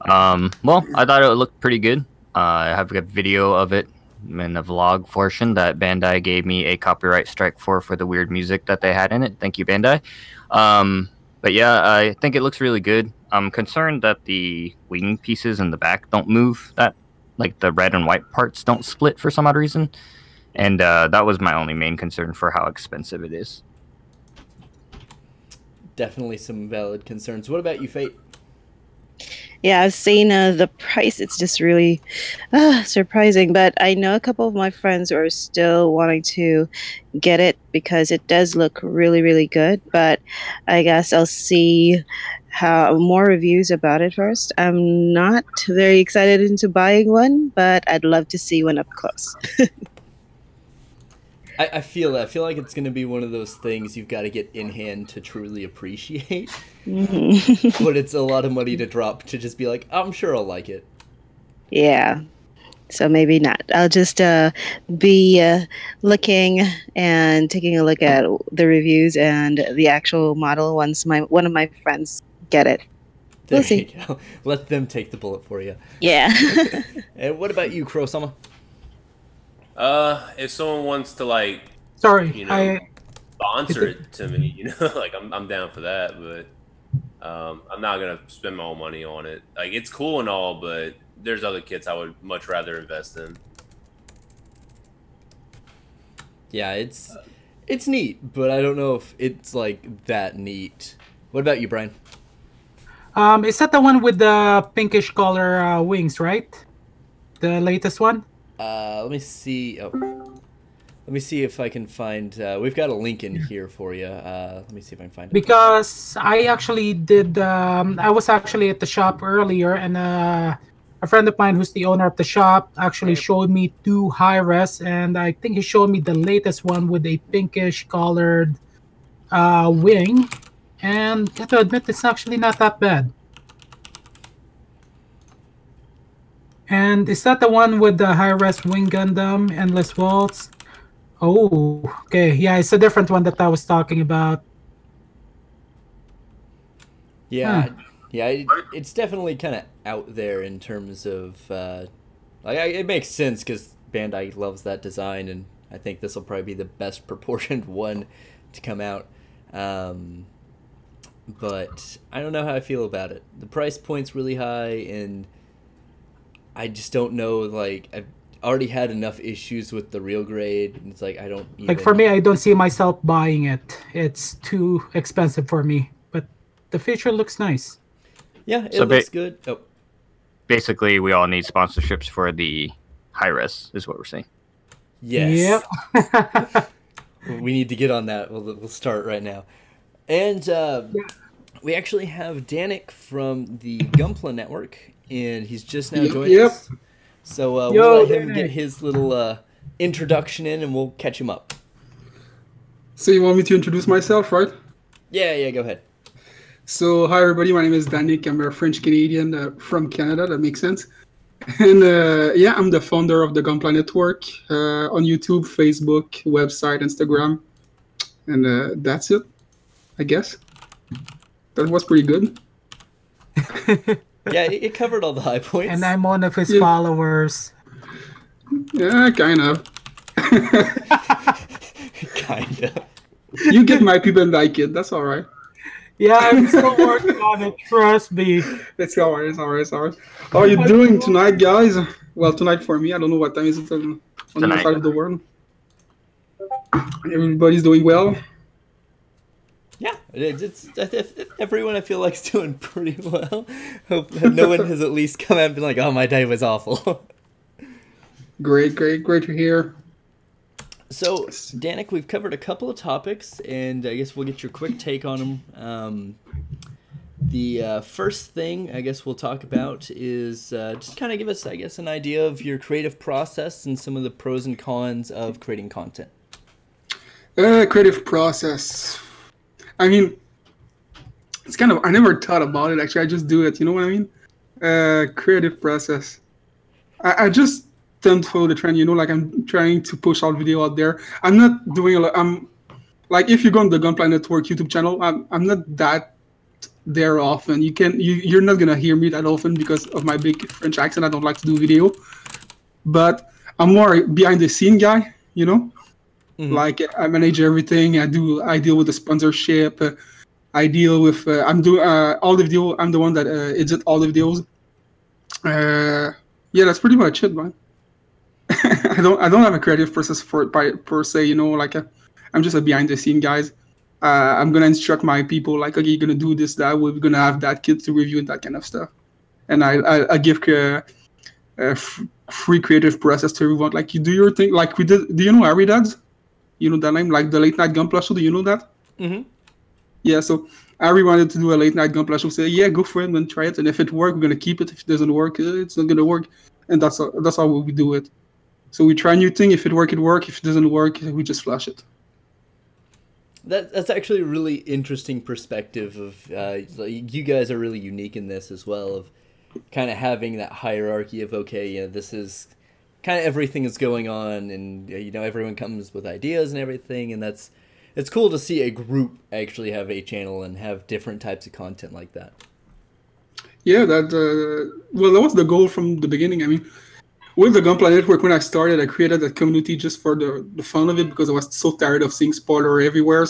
[SPEAKER 1] Well, I thought it looked pretty good. I have a video of it in the vlog portion that Bandai gave me a copyright strike for the weird music that they had in it. Thank you, Bandai. But yeah, I think it looks really good. I'm concerned that the wing pieces in the back don't move, that like the red and white parts don't split for some odd reason. And that was my only main concern for how expensive it is.
[SPEAKER 2] Definitely some valid concerns. What about you, Fate?
[SPEAKER 3] Yeah, I've seen the price. It's just really surprising. But I know a couple of my friends are still wanting to get it because it does look really, really good. But I guess I'll see how more reviews about it first. I'm not very excited into buying one, but I'd love to see one up close.
[SPEAKER 2] I feel that. I feel like it's going to be one of those things you've got to get in hand to truly appreciate.
[SPEAKER 3] Mm-hmm.
[SPEAKER 2] But it's a lot of money to drop to just be like, I'm sure I'll like it.
[SPEAKER 3] Yeah. So maybe not. I'll just be looking and taking a look at the reviews and the actual model once one of my friends get it.
[SPEAKER 2] There
[SPEAKER 3] we'll see.
[SPEAKER 2] You go. Let them take the bullet for you.
[SPEAKER 3] Yeah.
[SPEAKER 2] And what about you, Kurosama?
[SPEAKER 4] If someone wants to like,
[SPEAKER 5] Sorry,
[SPEAKER 4] you know, sponsor it to me, you know, like I'm down for that, but I'm not gonna spend my own money on it. Like it's cool and all, but there's other kits I would much rather invest in.
[SPEAKER 2] Yeah, it's neat, but I don't know if it's like that neat. What about you, Brian?
[SPEAKER 5] Is that the one with the pinkish color wings, right? The latest one?
[SPEAKER 2] Let me see. Oh, let me see if I can find. We've got a link in here for you. Let me see if I can find it.
[SPEAKER 5] Because I actually did. I was actually at the shop earlier, and a friend of mine who's the owner of the shop actually showed me two high res, and I think he showed me the latest one with a pinkish colored wing. And I have to admit, it's actually not that bad. And is that the one with the high-res Wing Gundam, Endless Waltz? Oh, okay. Yeah, it's a different one that I was talking about.
[SPEAKER 2] Yeah, yeah, it's definitely kind of out there in terms of... like, it makes sense because Bandai loves that design, and I think this will probably be the best proportioned one to come out. But I don't know how I feel about it. The price point's really high, and I just don't know, like, I've already had enough issues with the real grade, and it's like, I don't even...
[SPEAKER 5] Like, for me, I don't see myself buying it. It's too expensive for me, but the feature looks nice.
[SPEAKER 2] Yeah, it looks good. Oh.
[SPEAKER 1] Basically, we all need sponsorships for the high-res, is what we're saying.
[SPEAKER 2] Yes.
[SPEAKER 5] Yep.
[SPEAKER 2] We need to get on that. We'll start right now. And we actually have Danik from the Gunpla network, and he's just now joining us. So we'll let him get his little introduction in, and we'll catch him up.
[SPEAKER 6] So you want me to introduce myself, right?
[SPEAKER 2] Yeah, go ahead.
[SPEAKER 6] So hi everybody, my name is Danik. I'm a French Canadian from Canada. That makes sense. And yeah, I'm the founder of the Gunpla network on YouTube, Facebook, website, Instagram, and that's it. I guess that was pretty good.
[SPEAKER 2] Yeah, it covered all the high points.
[SPEAKER 5] And I'm one of his followers.
[SPEAKER 6] Yeah, kind of.
[SPEAKER 2] Kind of.
[SPEAKER 6] You get my people and like it. That's all right.
[SPEAKER 5] Yeah, I'm still working on it. Trust me.
[SPEAKER 6] It's all right. How are you doing tonight, guys? Well, tonight for me. I don't know what time is it on the other side of the world. Everybody's doing well.
[SPEAKER 2] Yeah, everyone I feel like is doing pretty well. Hope no one has at least come out and been like, "Oh, my day was awful."
[SPEAKER 6] Great to hear.
[SPEAKER 2] So, Danik, we've covered a couple of topics, and I guess we'll get your quick take on them. The first thing I guess we'll talk about is just kind of give us, I guess, an idea of your creative process and some of the pros and cons of creating content.
[SPEAKER 6] Creative process. I mean, it's kind of, I never thought about it, actually. I just do it, you know what I mean? Creative process. I just tend to follow the trend, you know, like I'm trying to push out video out there. I'm not doing a lot. I'm like, if you go on the Gunpla Network YouTube channel, I'm not that there often. You're not gonna hear me that often because of my big French accent. I don't like to do video, but I'm more behind the scene guy, you know. Mm-hmm. Like I manage everything. I deal with the sponsorship. I deal with I'm doing all the video. I'm the one that edit all the videos. Yeah, that's pretty much it, man. I don't have a creative process per se, you know. Like I'm just a behind the scene guys. I'm gonna instruct my people like, okay, you're gonna do this, that. We're gonna have that kid to review and that kind of stuff. And I give free creative process to everyone. Like you do your thing. Like we did. Do you know Harry Dads? You know that name, like the late night Gunpla show. Do you know that? Mm-hmm. Yeah. So Harry wanted to do a late night Gunpla show. Say, yeah, go for it and try it. And if it works, we're gonna keep it. If it doesn't work, it's not gonna work. And that's how we do it. So we try new thing. If it works, it works. If it doesn't work, we just flush it.
[SPEAKER 2] That's actually a really interesting perspective of you guys are really unique in this as well, of kind of having that hierarchy of, okay, you know, this is kind of everything is going on, and you know, everyone comes with ideas and everything, and it's cool to see a group actually have a channel and have different types of content like that.
[SPEAKER 6] Yeah, that was the goal from the beginning. I mean, with the Gunpla Network, when I started, I created a community just for the fun of it because I was so tired of seeing spoiler everywhere.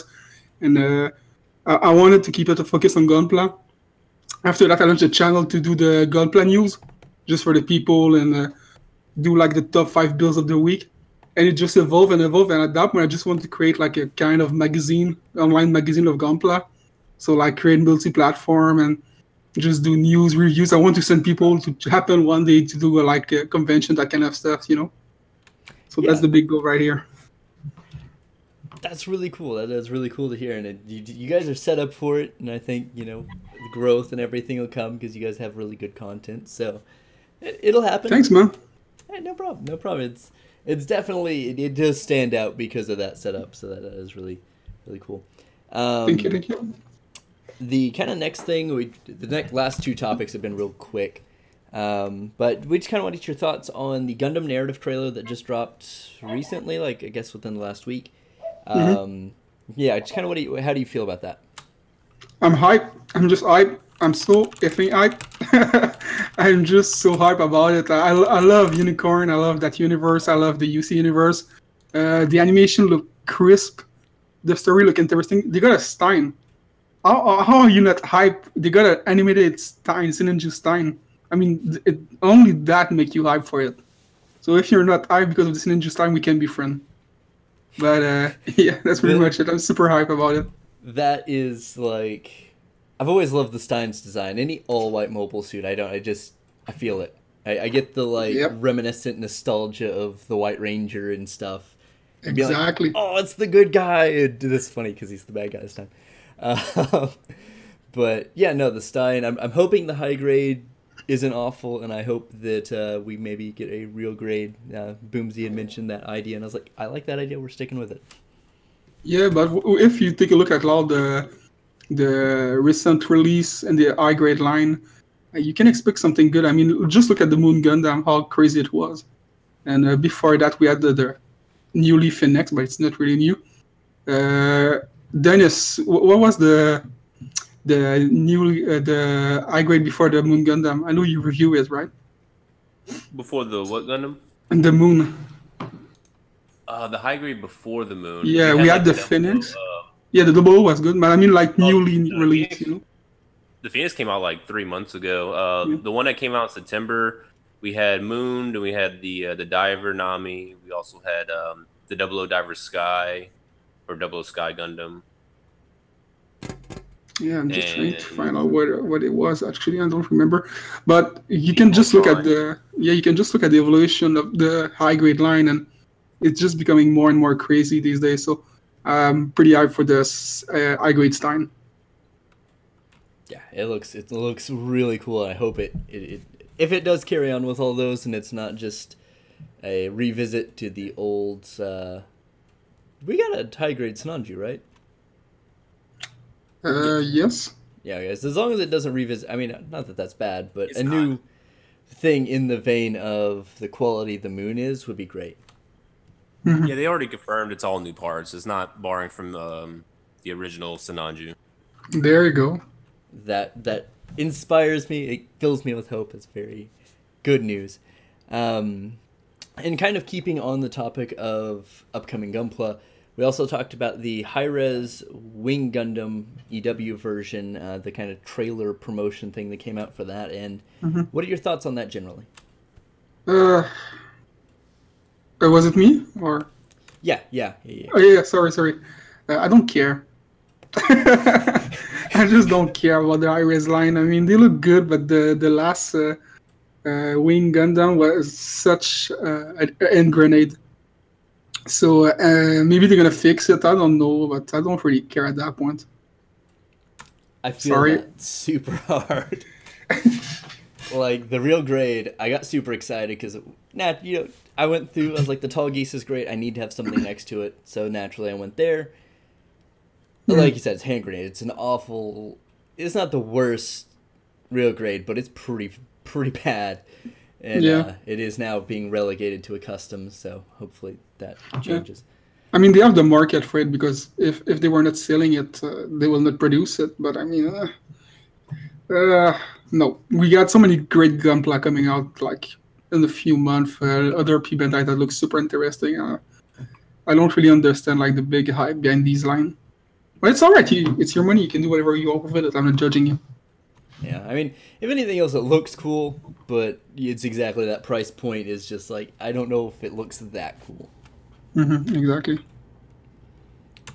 [SPEAKER 6] And I wanted to keep it a focus on Gunpla. After that, I launched a channel to do the Gunpla news just for the people and do like the top 5 builds of the week. And it just evolved. And at that point, I just wanted to create like a kind of magazine, online magazine of Gunpla. So like create multi-platform and just do news reviews. I want to send people to happen one day to do a convention, that kind of stuff, you know. So yeah. That's the big goal right here.
[SPEAKER 2] That's really cool. That's really cool to hear, and you guys are set up for it. And I think, you know, the growth and everything will come because you guys have really good content. So it'll happen.
[SPEAKER 6] Thanks, man.
[SPEAKER 2] Hey, no problem. It's definitely it does stand out because of that setup. So that is really really cool.
[SPEAKER 6] Thank you.
[SPEAKER 2] The kind of next thing, last two topics have been real quick, but we just kind of want to get your thoughts on the Gundam narrative trailer that just dropped recently, like I guess within the last week. Yeah, just kind of how do you feel about that?
[SPEAKER 6] I'm hyped. I'm just hyped. I'm so effing hyped. I'm just so hyped about it. I love Unicorn. I love that universe. I love the UC universe. The animation look crisp. The story look interesting. They got a Stein. How are you not hyped? They got an animated Stein, Sinanju Stein. I mean, only that make you hyped for it. So if you're not hyped because of the Sinanju Stein, we can be friends. But yeah, that's pretty much it. I'm super hyped about it.
[SPEAKER 2] That is like, I've always loved the Stein's design. Any all-white mobile suit, I feel it. I get the reminiscent nostalgia of the White Ranger and stuff.
[SPEAKER 6] Exactly.
[SPEAKER 2] Like, oh, it's the good guy. That's funny because he's the bad guy this time. But yeah, no, the Stein. I'm hoping the high grade isn't awful, and I hope that we maybe get a real grade. Boomsy had mentioned that idea, and I was like, I like that idea. We're sticking with it.
[SPEAKER 6] Yeah, but if you take a look at all the recent release and the high grade line, you can expect something good. I mean, just look at the Moon Gundam, how crazy it was. And before that, we had the newly Phoenix, but it's not really new. Dennis, what was the high grade before the Moon Gundam? I know you review it, right?
[SPEAKER 4] Before the what Gundam?
[SPEAKER 6] And the Moon.
[SPEAKER 4] The high grade before the Moon.
[SPEAKER 6] Yeah, we had the Phoenix. Yeah, the double was good, but I mean like newly released,
[SPEAKER 4] Phoenix,
[SPEAKER 6] you know?
[SPEAKER 4] The Phoenix came out like 3 months ago. The one that came out in September, we had Moon, and we had the Diver Nami. We also had the Double O Diver Sky or Double O Sky Gundam.
[SPEAKER 6] Yeah, I'm just trying to find out what it was actually. I don't remember, but you can just look at the evolution of the high grade line, and it's just becoming more and more crazy these days. So I'm pretty hyped for this high grade Stein.
[SPEAKER 2] Yeah, it looks really cool. And I hope it if it does carry on with all those, and it's not just a revisit to the old. We got a high grade Sananju, right?
[SPEAKER 6] Yes.
[SPEAKER 2] Yeah, guys. As long as it doesn't revisit, I mean, not that that's bad, but it's new thing in the vein of the quality the moon is would be great.
[SPEAKER 4] Yeah, they already confirmed it's all new parts. It's not borrowing from the original Sananju.
[SPEAKER 6] There you go.
[SPEAKER 2] That inspires me. It fills me with hope. It's very good news. And kind of keeping on the topic of upcoming Gunpla, we also talked about the high-res Wing Gundam EW version, the kind of trailer promotion thing that came out for that. And what are your thoughts on that generally?
[SPEAKER 6] Was it me or?
[SPEAKER 2] Yeah.
[SPEAKER 6] Oh yeah, sorry. I don't care. I just don't care about the high-res line. I mean, they look good, but the last Wing Gundam was such an end grenade. So maybe they're gonna fix it. I don't know, but I don't really care at that point.
[SPEAKER 2] I feel that super hard. Like the real grade, I got super excited because I went through. I was like, the tall geese is great. I need to have something next to it, so naturally I went there. Like you said, it's hand grenade. It's an awful. It's not the worst real grade, but it's pretty bad. And it is now being relegated to a custom, so hopefully that changes.
[SPEAKER 6] I mean, they have the market for it because if they were not selling it, they will not produce it. But I mean, no. We got so many great Gunpla coming out like in a few months. Other P-Bandai that looks super interesting. I don't really understand like the big hype behind these line. But it's alright. It's your money. You can do whatever you want with it. I'm not judging you.
[SPEAKER 2] Yeah, I mean, if anything else, it looks cool, but it's exactly that price point is just like, I don't know if it looks that cool.
[SPEAKER 6] Exactly.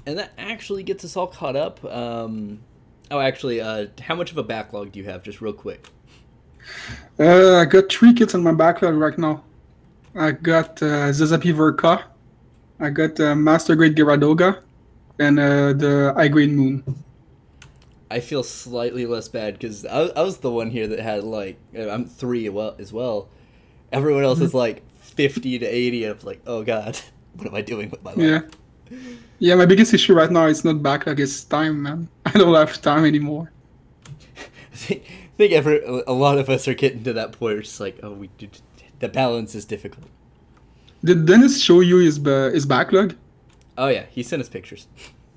[SPEAKER 2] And that actually gets us all caught up. How much of a backlog do you have, just real quick?
[SPEAKER 6] I got 3 kits on my backlog right now. I got Zazapi Verka, I got Master Grade Garadoga, and the High Grade Moon.
[SPEAKER 2] I feel slightly less bad because I was the one here that had like I'm 3 as well. Everyone else is like 50 to 80, and I'm like, oh god, what am I doing with my life?
[SPEAKER 6] Yeah. My biggest issue right now is not backlog; it's time, man. I don't have time anymore.
[SPEAKER 2] I think a lot of us are getting to that point. Where it's just like, oh, the balance is difficult.
[SPEAKER 6] Did Dennis show you his backlog?
[SPEAKER 2] Oh yeah, he sent us pictures.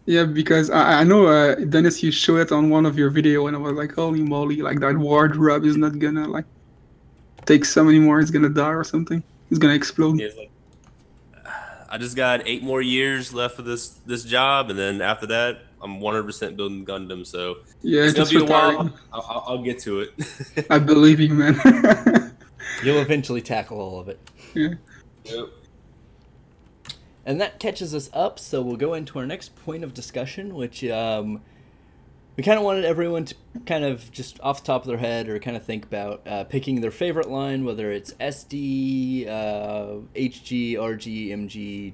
[SPEAKER 6] Yeah, because I know, Dennis, you showed it on one of your video, and I was like, holy moly, like that wardrobe is not gonna like take so many more, it's gonna die or something. It's gonna explode.
[SPEAKER 4] Yeah, like, I just got 8 more years left for this job, and then after that, I'm 100% building Gundam. So
[SPEAKER 6] yeah,
[SPEAKER 4] it's gonna be a
[SPEAKER 6] retiring.
[SPEAKER 4] while. I'll get to it.
[SPEAKER 6] I believe you, man.
[SPEAKER 2] You'll eventually tackle all of it.
[SPEAKER 6] Yeah.
[SPEAKER 4] Yep.
[SPEAKER 2] And that catches us up, so we'll go into our next point of discussion, which we kind of wanted everyone to kind of just off the top of their head or kind of think about picking their favorite line, whether it's SD, HG, RG, MG,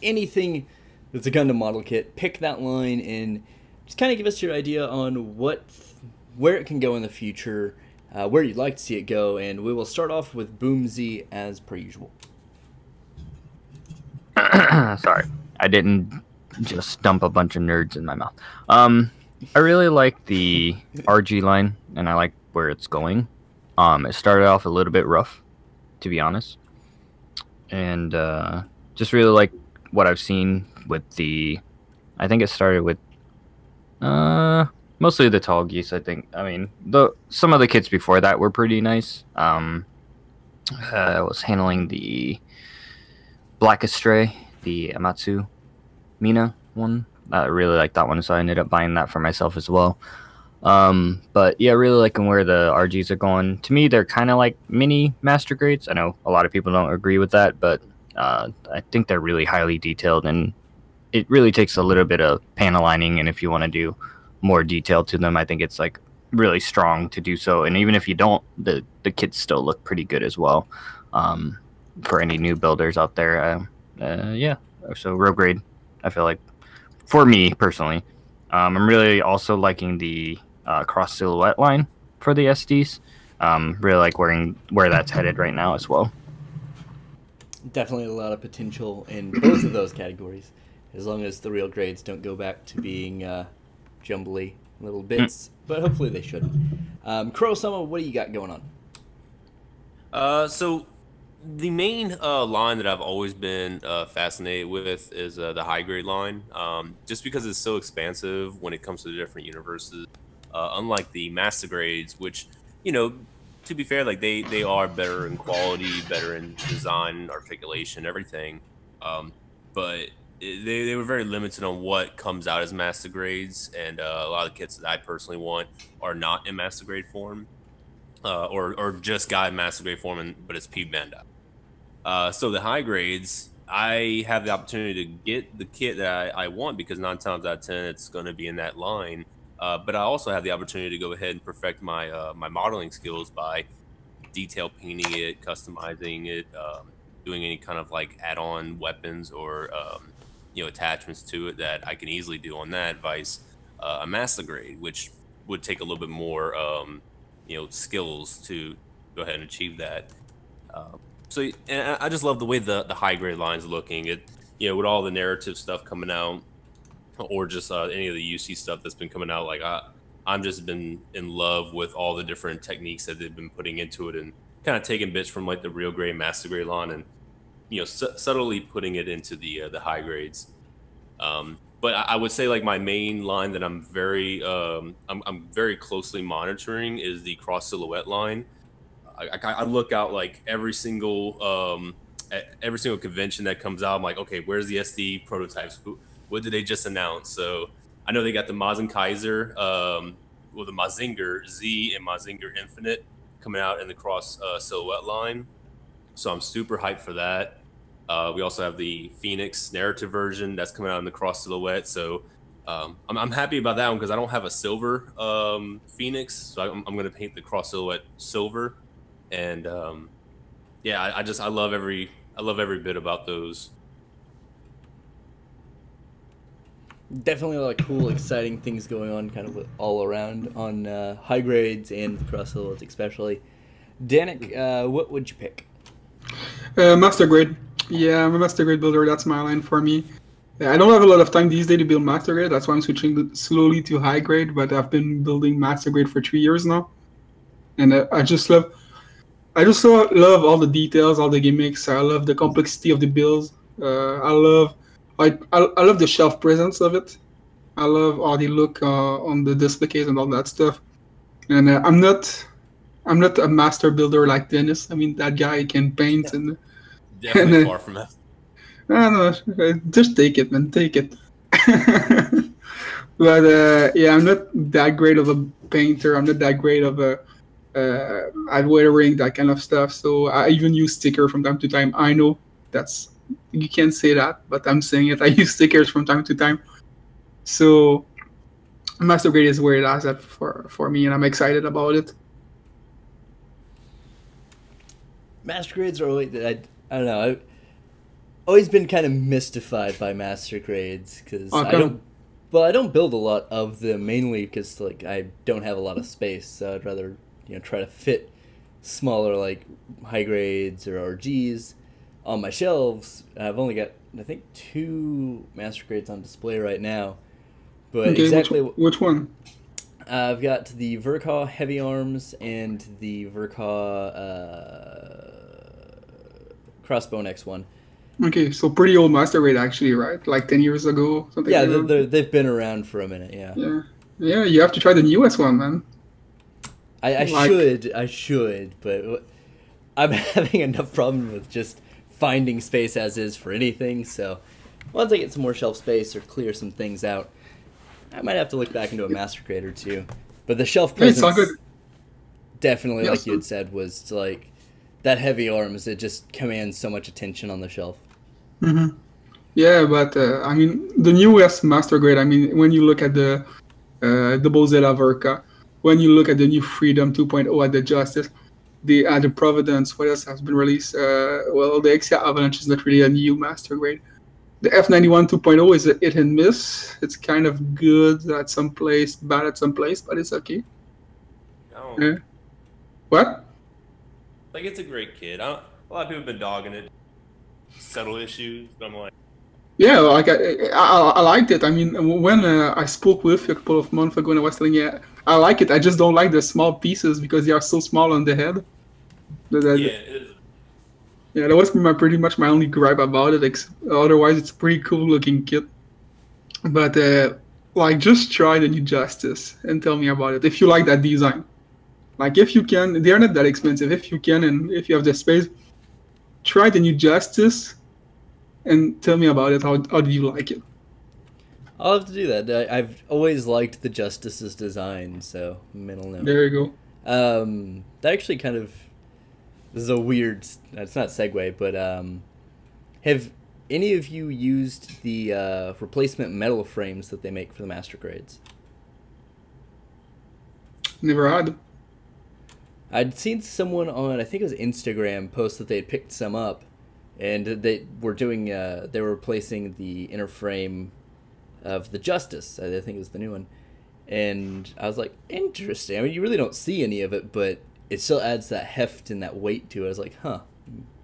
[SPEAKER 2] anything that's a Gundam model kit. Pick that line and just kind of give us your idea on where it can go in the future, where you'd like to see it go, and we will start off with Boomsy as per usual.
[SPEAKER 1] Sorry, I didn't just dump a bunch of nerds in my mouth. I really like the RG line, and I like where it's going. It started off a little bit rough, to be honest, and just really like what I've seen with I think it started with mostly the tall geese. I think. I mean, some of the kits before that were pretty nice. I was handling the Black Astray, the Amatsu Mina one. I really like that one, so I ended up buying that for myself as well. But yeah, really liking where the RGs are going. To me, they're kind of like mini master grades. I know a lot of people don't agree with that, but I think they're really highly detailed, and it really takes a little bit of panel lining, and if you want to do more detail to them, I think it's like really strong to do so. And even if you don't, the kits still look pretty good as well. For any new builders out there, yeah. So road grade, I feel like, for me personally, I'm really also liking the cross silhouette line for the SDs. Really like where that's headed right now as well.
[SPEAKER 2] Definitely a lot of potential in both of those categories, as long as the real grades don't go back to being jumbly little bits, but hopefully they shouldn't. Kurosama, what do you got going
[SPEAKER 4] on? So the main line that I've always been fascinated with is the high grade line, just because it's so expansive when it comes to the different universes. Unlike the master grades, which, you know, to be fair, like they are better in quality, better in design, articulation, everything. But they were very limited on what comes out as master grades, and a lot of the kits that I personally want are not in master grade form, or just got in master grade form, but it's P Bandai. So the high grades, I have the opportunity to get the kit that I want, because 9 times out of 10 it's going to be in that line. But I also have the opportunity to go ahead and perfect my my modeling skills by detail painting it, customizing it, doing any kind of like add-on weapons or you know, attachments to it that I can easily do on that, vice a master grade, which would take a little bit more you know, skills to go ahead and achieve that. So, and I just love the way the high grade line's looking. It, you know, with all the narrative stuff coming out, or just any of the UC stuff that's been coming out, like I'm just been in love with all the different techniques that they've been putting into it, and kind of taking bits from like the real grade, master grade line, and, you know, subtly putting it into the high grades. But I would say like my main line that I'm very very closely monitoring is the cross silhouette line. I look out like every single convention that comes out. I'm like, okay, where's the SD prototypes? What did they just announce? So I know they got the Mazen Kaiser, well, the Mazinger Z and Mazinger Infinite coming out in the cross silhouette line. So I'm super hyped for that. We also have the Phoenix narrative version that's coming out in the cross silhouette. So I'm happy about that one, because I don't have a silver Phoenix, so I'm going to paint the cross silhouette silver. And yeah, I love every bit about those.
[SPEAKER 2] Definitely a lot of cool, exciting things going on kind of all around on high grades and the cross silhouettes especially. Danik, what would you pick?
[SPEAKER 6] Master grade. Yeah, I'm a master grade builder. That's my line for me. I don't have a lot of time these days to build master grade. That's why I'm switching slowly to high grade. But I've been building master grade for 3 years now, and I just love all the details, all the gimmicks. I love the complexity of the builds. I love the shelf presence of it. I love how they look on the display case and all that stuff. And I'm not a master builder like Dennis. I mean, that guy can paint and
[SPEAKER 4] definitely far from that.
[SPEAKER 6] I don't know. Just take it, man. Take it. But yeah, I'm not that great of a painter. I'm not that great of a at weathering, that kind of stuff. So I even use sticker from time to time. I know you can't say that, but I'm saying it. I use stickers from time to time. So master grade is where it is at for me, and I'm excited about it.
[SPEAKER 2] Master grades are always, I don't know, I've always been kind of mystified by master grades, because I don't build a lot of them, mainly because like I don't have a lot of space, so I'd rather, you know, try to fit smaller like high grades or RGs on my shelves. I've only got, I think, 2 master grades on display right now. But
[SPEAKER 6] okay,
[SPEAKER 2] exactly
[SPEAKER 6] which one?
[SPEAKER 2] I've got the Verkaw Heavy Arms and the Verkaw Crossbone X1.
[SPEAKER 6] Okay, so pretty old master grade actually, right? Like 10 years ago, something.
[SPEAKER 2] Yeah, they've been around for a minute. Yeah.
[SPEAKER 6] Yeah. You have to try the newest one, man.
[SPEAKER 2] I should, but I'm having enough problem with just finding space as is for anything. So once I get some more shelf space or clear some things out, I might have to look back into a master grade or two. But the shelf presence, definitely, like you had said, was like that heavy arms, it just commands so much attention on the shelf.
[SPEAKER 6] Mm-hmm. Yeah, but I mean, the newest Master Grade. I mean, when you look at the Bozella Verka, when you look at the new Freedom 2.0 at the Justice, the Providence, what else has been released? Well, the Exia Avalanche is not really a new Master Grade. The F91 2.0 is a hit and miss. It's kind of good at some place, bad at some place, but it's okay.
[SPEAKER 4] Oh,
[SPEAKER 6] Yeah. What?
[SPEAKER 4] like it's a great kid. A lot of people have been dogging it. Subtle issues, but I'm like,
[SPEAKER 6] Yeah, like I liked it. I mean, when I spoke with you a couple of months ago, and I was telling you, I like it. I just don't like the small pieces because they are so small on the head. Yeah, that was pretty much my only gripe about it. Otherwise, it's a pretty cool looking kit. But like, just try the new Justice and tell me about it if you like that design. Like, if you can, they are not that expensive. If you can, and if you have the space, try the new Justice and tell me about it. How do you like it?
[SPEAKER 2] I'll have to do that. I've always liked the Justice's design, so mental note.
[SPEAKER 6] There you
[SPEAKER 2] go. That actually kind of, this is a weird, it's not segue, but have any of you used the replacement metal frames that they make for the Master Grades?
[SPEAKER 6] Never had.
[SPEAKER 2] I'd seen someone on, I think it was Instagram, post that they had picked some up, and they were doing, they were replacing the inner frame of the Justice. I think it was the new one. And I was like, interesting. I mean, you really don't see any of it, but it still adds that heft and that weight to it. I was like, huh,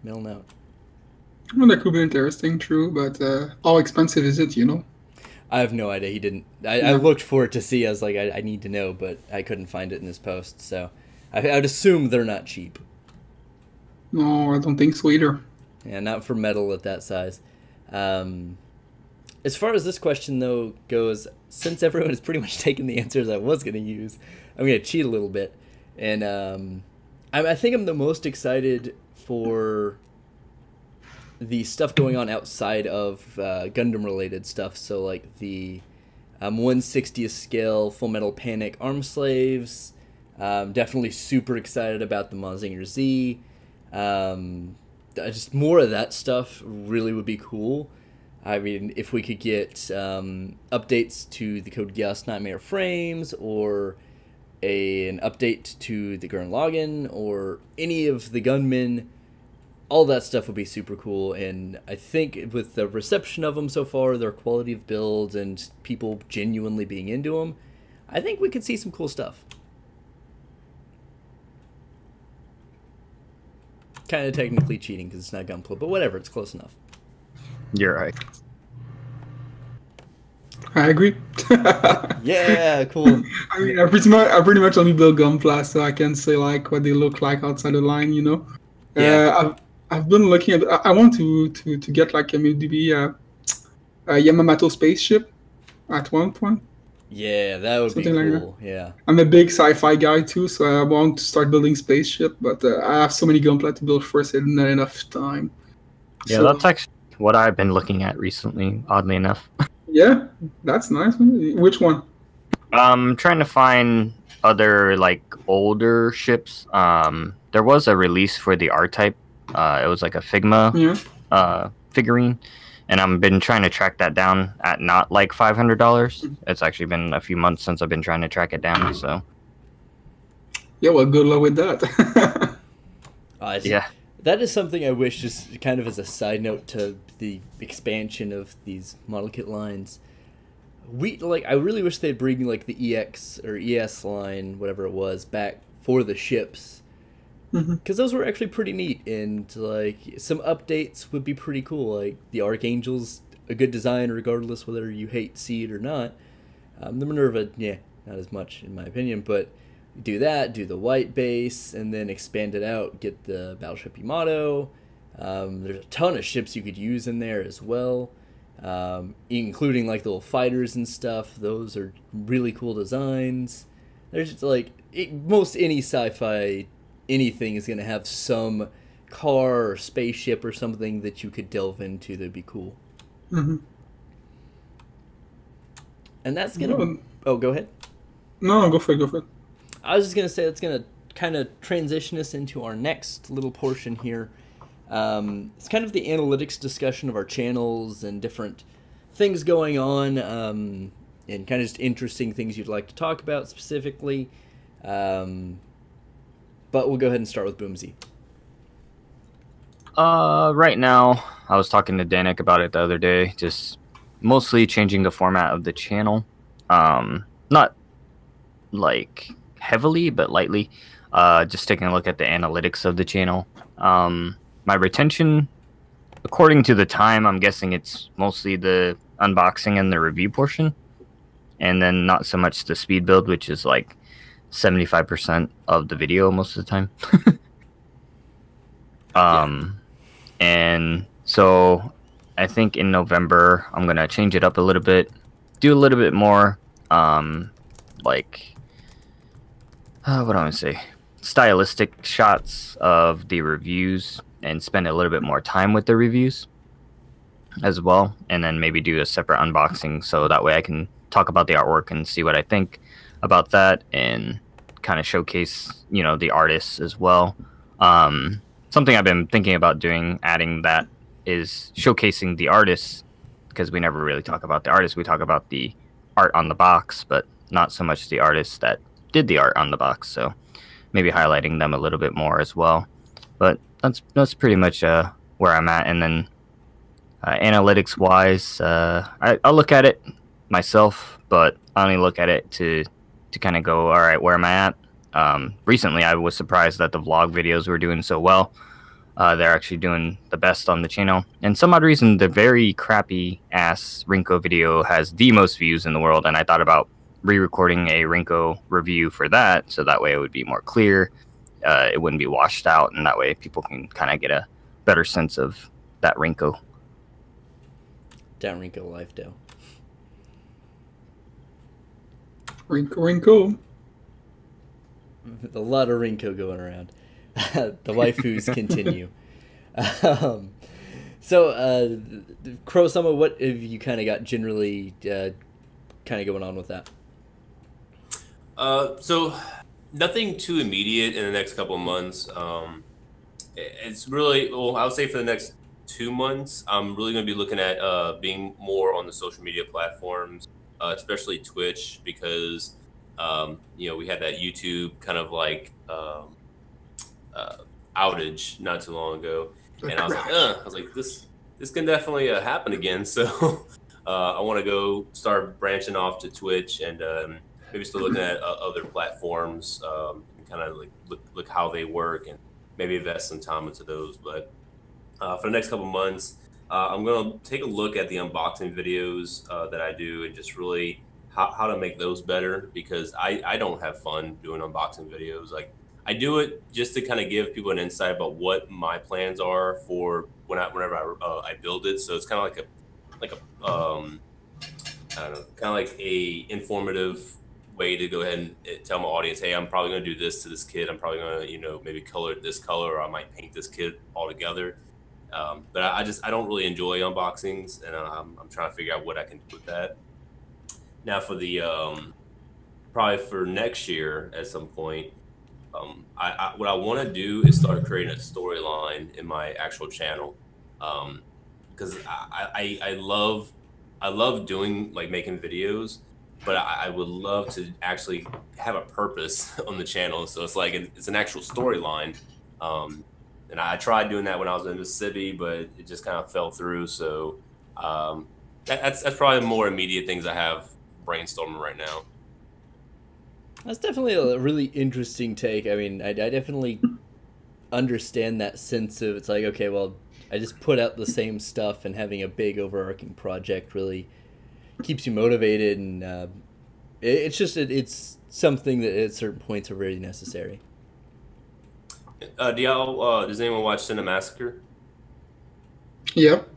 [SPEAKER 2] mental note.
[SPEAKER 6] Well, that could be interesting, true, but how expensive is it, you know?
[SPEAKER 2] I have no idea. He didn't. I looked for it to see. I was like, I need to know, but I couldn't find it in his post. So I'd assume they're not cheap.
[SPEAKER 6] No, I don't think so either.
[SPEAKER 2] Yeah, not for metal at that size. As far as this question, though, goes, since everyone has pretty much taken the answers I was going to use, I'm going to cheat a little bit. And I think I'm the most excited for the stuff going on outside of Gundam-related stuff. So, like, the 1/60th scale Full Metal Panic arm slaves. Definitely super excited about the Mazinger Z. Just more of that stuff really would be cool. I mean, if we could get updates to the Code Geass Nightmare frames, or an update to the Gurren Lagann, or any of the gunmen, all that stuff would be super cool. And I think with the reception of them so far, their quality of builds, and people genuinely being into them, I think we could see some cool stuff. Kind of technically cheating because it's not Gunpla, but whatever, it's close enough.
[SPEAKER 1] You're right.
[SPEAKER 6] I agree.
[SPEAKER 2] Yeah, cool.
[SPEAKER 6] I mean, I pretty much only build Gunpla, so I can say like what they look like outside the line, you know.
[SPEAKER 2] Yeah.
[SPEAKER 6] I've been looking at. I want to get like a maybe a Yamamoto spaceship at one point.
[SPEAKER 2] Yeah, that would
[SPEAKER 6] Something
[SPEAKER 2] be
[SPEAKER 6] like
[SPEAKER 2] cool. Yeah.
[SPEAKER 6] I'm a big sci-fi guy too, so I want to start building spaceship, but I have so many Gunpla to build first, and not enough time.
[SPEAKER 1] Yeah, that's actually what I've been looking at recently, oddly enough.
[SPEAKER 6] Yeah, that's nice. Which one?
[SPEAKER 1] Trying to find other like older ships. There was a release for the R-Type. It was like a Figma figurine, and I've been trying to track that down at not like $500. It's actually been a few months since I've been trying to track it down. So
[SPEAKER 6] yeah, well, good luck with that.
[SPEAKER 1] Yeah.
[SPEAKER 2] That is something I wish, just kind of as a side note to the expansion of these model kit lines. I really wish they'd bring like the EX or ES line, whatever it was, back for the ships, because those were actually pretty neat, and like some updates would be pretty cool. Like the Archangel's a good design, regardless whether you hate Seed or not. The Minerva, yeah, not as much in my opinion, but do that, do the white base, and then expand it out, get the Battleship Yamato. There's a ton of ships you could use in there as well, including like the little fighters and stuff. Those are really cool designs. There's just like, most any sci-fi anything is going to have some car or spaceship or something that you could delve into that'd be cool. And that's going to... Oh, go ahead.
[SPEAKER 6] No, go for it.
[SPEAKER 2] I was just going to say that's going to kind of transition us into our next little portion here. It's kind of the analytics discussion of our channels and different things going on, and kind of just interesting things you'd like to talk about specifically. But we'll go ahead and start with Boomsy.
[SPEAKER 1] Right now, I was talking to Danik about it the other day, just mostly changing the format of the channel. Not like heavily, but lightly. Just taking a look at the analytics of the channel. My retention, according to the time, I'm guessing it's mostly the unboxing and the review portion, and then not so much the speed build, which is like 75% of the video most of the time. And so I think in November I'm gonna change it up a little bit, do a little bit more like what do I want to say, stylistic shots of the reviews, and spend a little bit more time with the reviews as well, and then maybe do a separate unboxing so that way I can talk about the artwork and see what I think about that, and kind of showcase, you know, the artists as well. Something I've been thinking about doing, adding that, is showcasing the artists, because we never really talk about the artists. We talk about the art on the box, but not so much the artists that did the art on the box. So maybe highlighting them a little bit more as well. But that's pretty much where I'm at. And then analytics wise, I'll look at it myself, but I only look at it to kind of go, all right, where am I at? Recently, I was surprised that the vlog videos were doing so well. They're actually doing the best on the channel. And some odd reason, the very crappy ass Rinko video has the most views in the world. And I thought about re-recording a Rinko review for that, so that way it would be more clear. It wouldn't be washed out, and that way people can kind of get a better sense of that Rinko.
[SPEAKER 2] Down Rinko life, though.
[SPEAKER 6] Rinko.
[SPEAKER 2] A lot of Rinko going around. The waifus continue. So, Crow-sama, what have you kind of got generally kind of going on with that?
[SPEAKER 4] So nothing too immediate in the next couple of months. It's really, well, I would say for the next 2 months, I'm really going to be looking at being more on the social media platforms, especially Twitch, because you know, we had that YouTube kind of like outage not too long ago, and I was like, this can definitely happen again. So I want to go start branching off to Twitch, and maybe still looking at other platforms, and kind of like look how they work, and maybe invest some time into those. But for the next couple months, I'm going to take a look at the unboxing videos that I do, and just really how to make those better, because I don't have fun doing unboxing videos. Like, I do it just to kind of give people an insight about what my plans are for whenever I build it. So it's kind of like a I don't know, kind of like a informative way to go ahead and tell my audience, hey, I'm probably going to do this to this kid. I'm probably going to, you know, maybe color it this color, or I might paint this kid all together. But I don't really enjoy unboxings, and I'm trying to figure out what I can do with that. Now for the probably for next year at some point, what I want to do is start creating a storyline in my actual channel, because I love doing, like, making videos, but I would love to actually have a purpose on the channel. So it's like it's an actual storyline. And I tried doing that when I was in Mississippi, but it just kind of fell through. So that's probably the more immediate things I have brainstorming right now.
[SPEAKER 2] That's definitely a really interesting take. I mean, I definitely understand that sense of, it's like, okay, well, I just put out the same stuff, and having a big overarching project really keeps you motivated, and it's something that at certain points are very necessary.
[SPEAKER 4] Does anyone watch Cinemassacre?
[SPEAKER 6] Yep.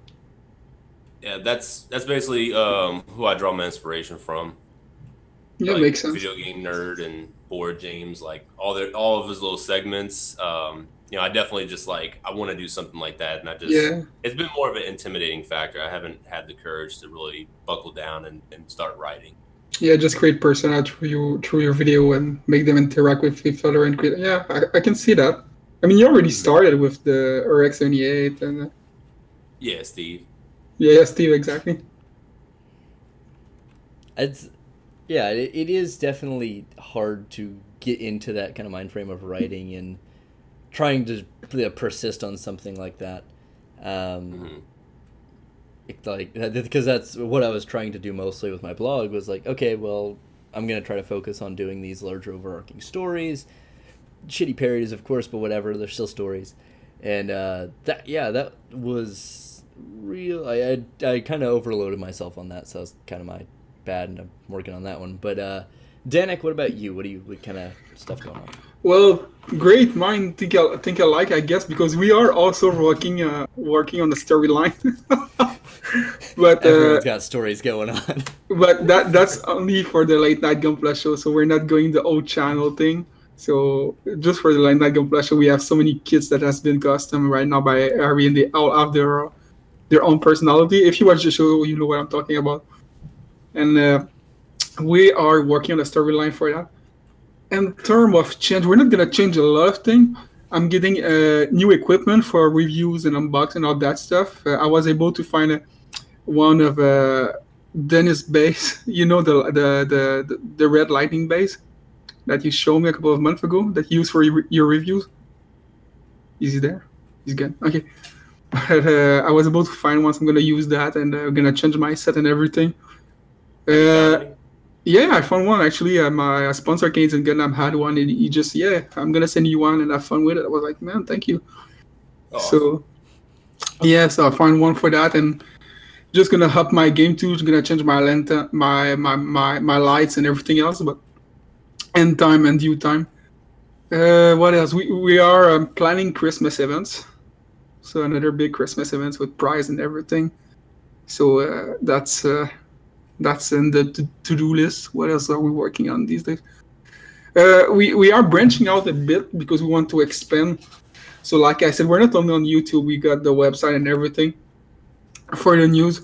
[SPEAKER 4] Yeah, that's basically who I draw my inspiration from.
[SPEAKER 6] Yeah,
[SPEAKER 4] like,
[SPEAKER 6] makes sense.
[SPEAKER 4] Video game nerd and board James, like all of his little segments. You know, I definitely just like, I want to do something like that, and it's been more of an intimidating factor. I haven't had the courage to really buckle down and start writing.
[SPEAKER 6] Yeah, just create persona through your video and make them interact with each other and create. Yeah, I can see that. I mean, you already started with the RX78 and
[SPEAKER 4] Yeah, Steve.
[SPEAKER 6] yeah, Steve, exactly.
[SPEAKER 2] It's yeah, it is definitely hard to get into that kind of mind frame of writing and trying to persist on something like that. Like because that's what I was trying to do mostly with my blog was like, okay, well, I'm gonna try to focus on doing these larger overarching stories, shitty parodies, of course, but whatever, they're still stories, and that was real. I kind of overloaded myself on that, so that's kind of my bad, and I'm working on that one. But Danik, what about you? What kind of stuff going on?
[SPEAKER 6] Well, great mind think alike, I guess, because we are also working on the storyline. But
[SPEAKER 2] Everyone's got stories going on.
[SPEAKER 6] but that's only for the late night Gunpla show, so we're not going the old channel thing. So just for the late night Gunpla show, we have so many kits that has been custom right now by Ari, and they all have their own personality. If you watch the show, you know what I'm talking about. And we are working on a storyline for that. In terms of change, we're not gonna change a lot of things. I'm getting new equipment for reviews and unboxing all that stuff. I was able to find one of Dennis base, you know, the red lightning base that you showed me a couple of months ago that you use for your reviews. Is he there? He's good. Okay. But I was able to find one, so I'm gonna use that, and I'm gonna change my set and everything. Yeah, I found one actually. My sponsor Canes and Gundam had one, and he just I'm gonna send you one and have fun with it. I was like, man, thank you. So yeah, so I found one for that, and just gonna up my game too. Just gonna change my length, my lights and everything else, but in time and due time. What else? We are planning Christmas events, so another big Christmas events with prize and everything. So that's in the to-do list. What else are we working on these days? We are branching out a bit because we want to expand. So like I said, we're not only on YouTube. We got the website and everything for the news,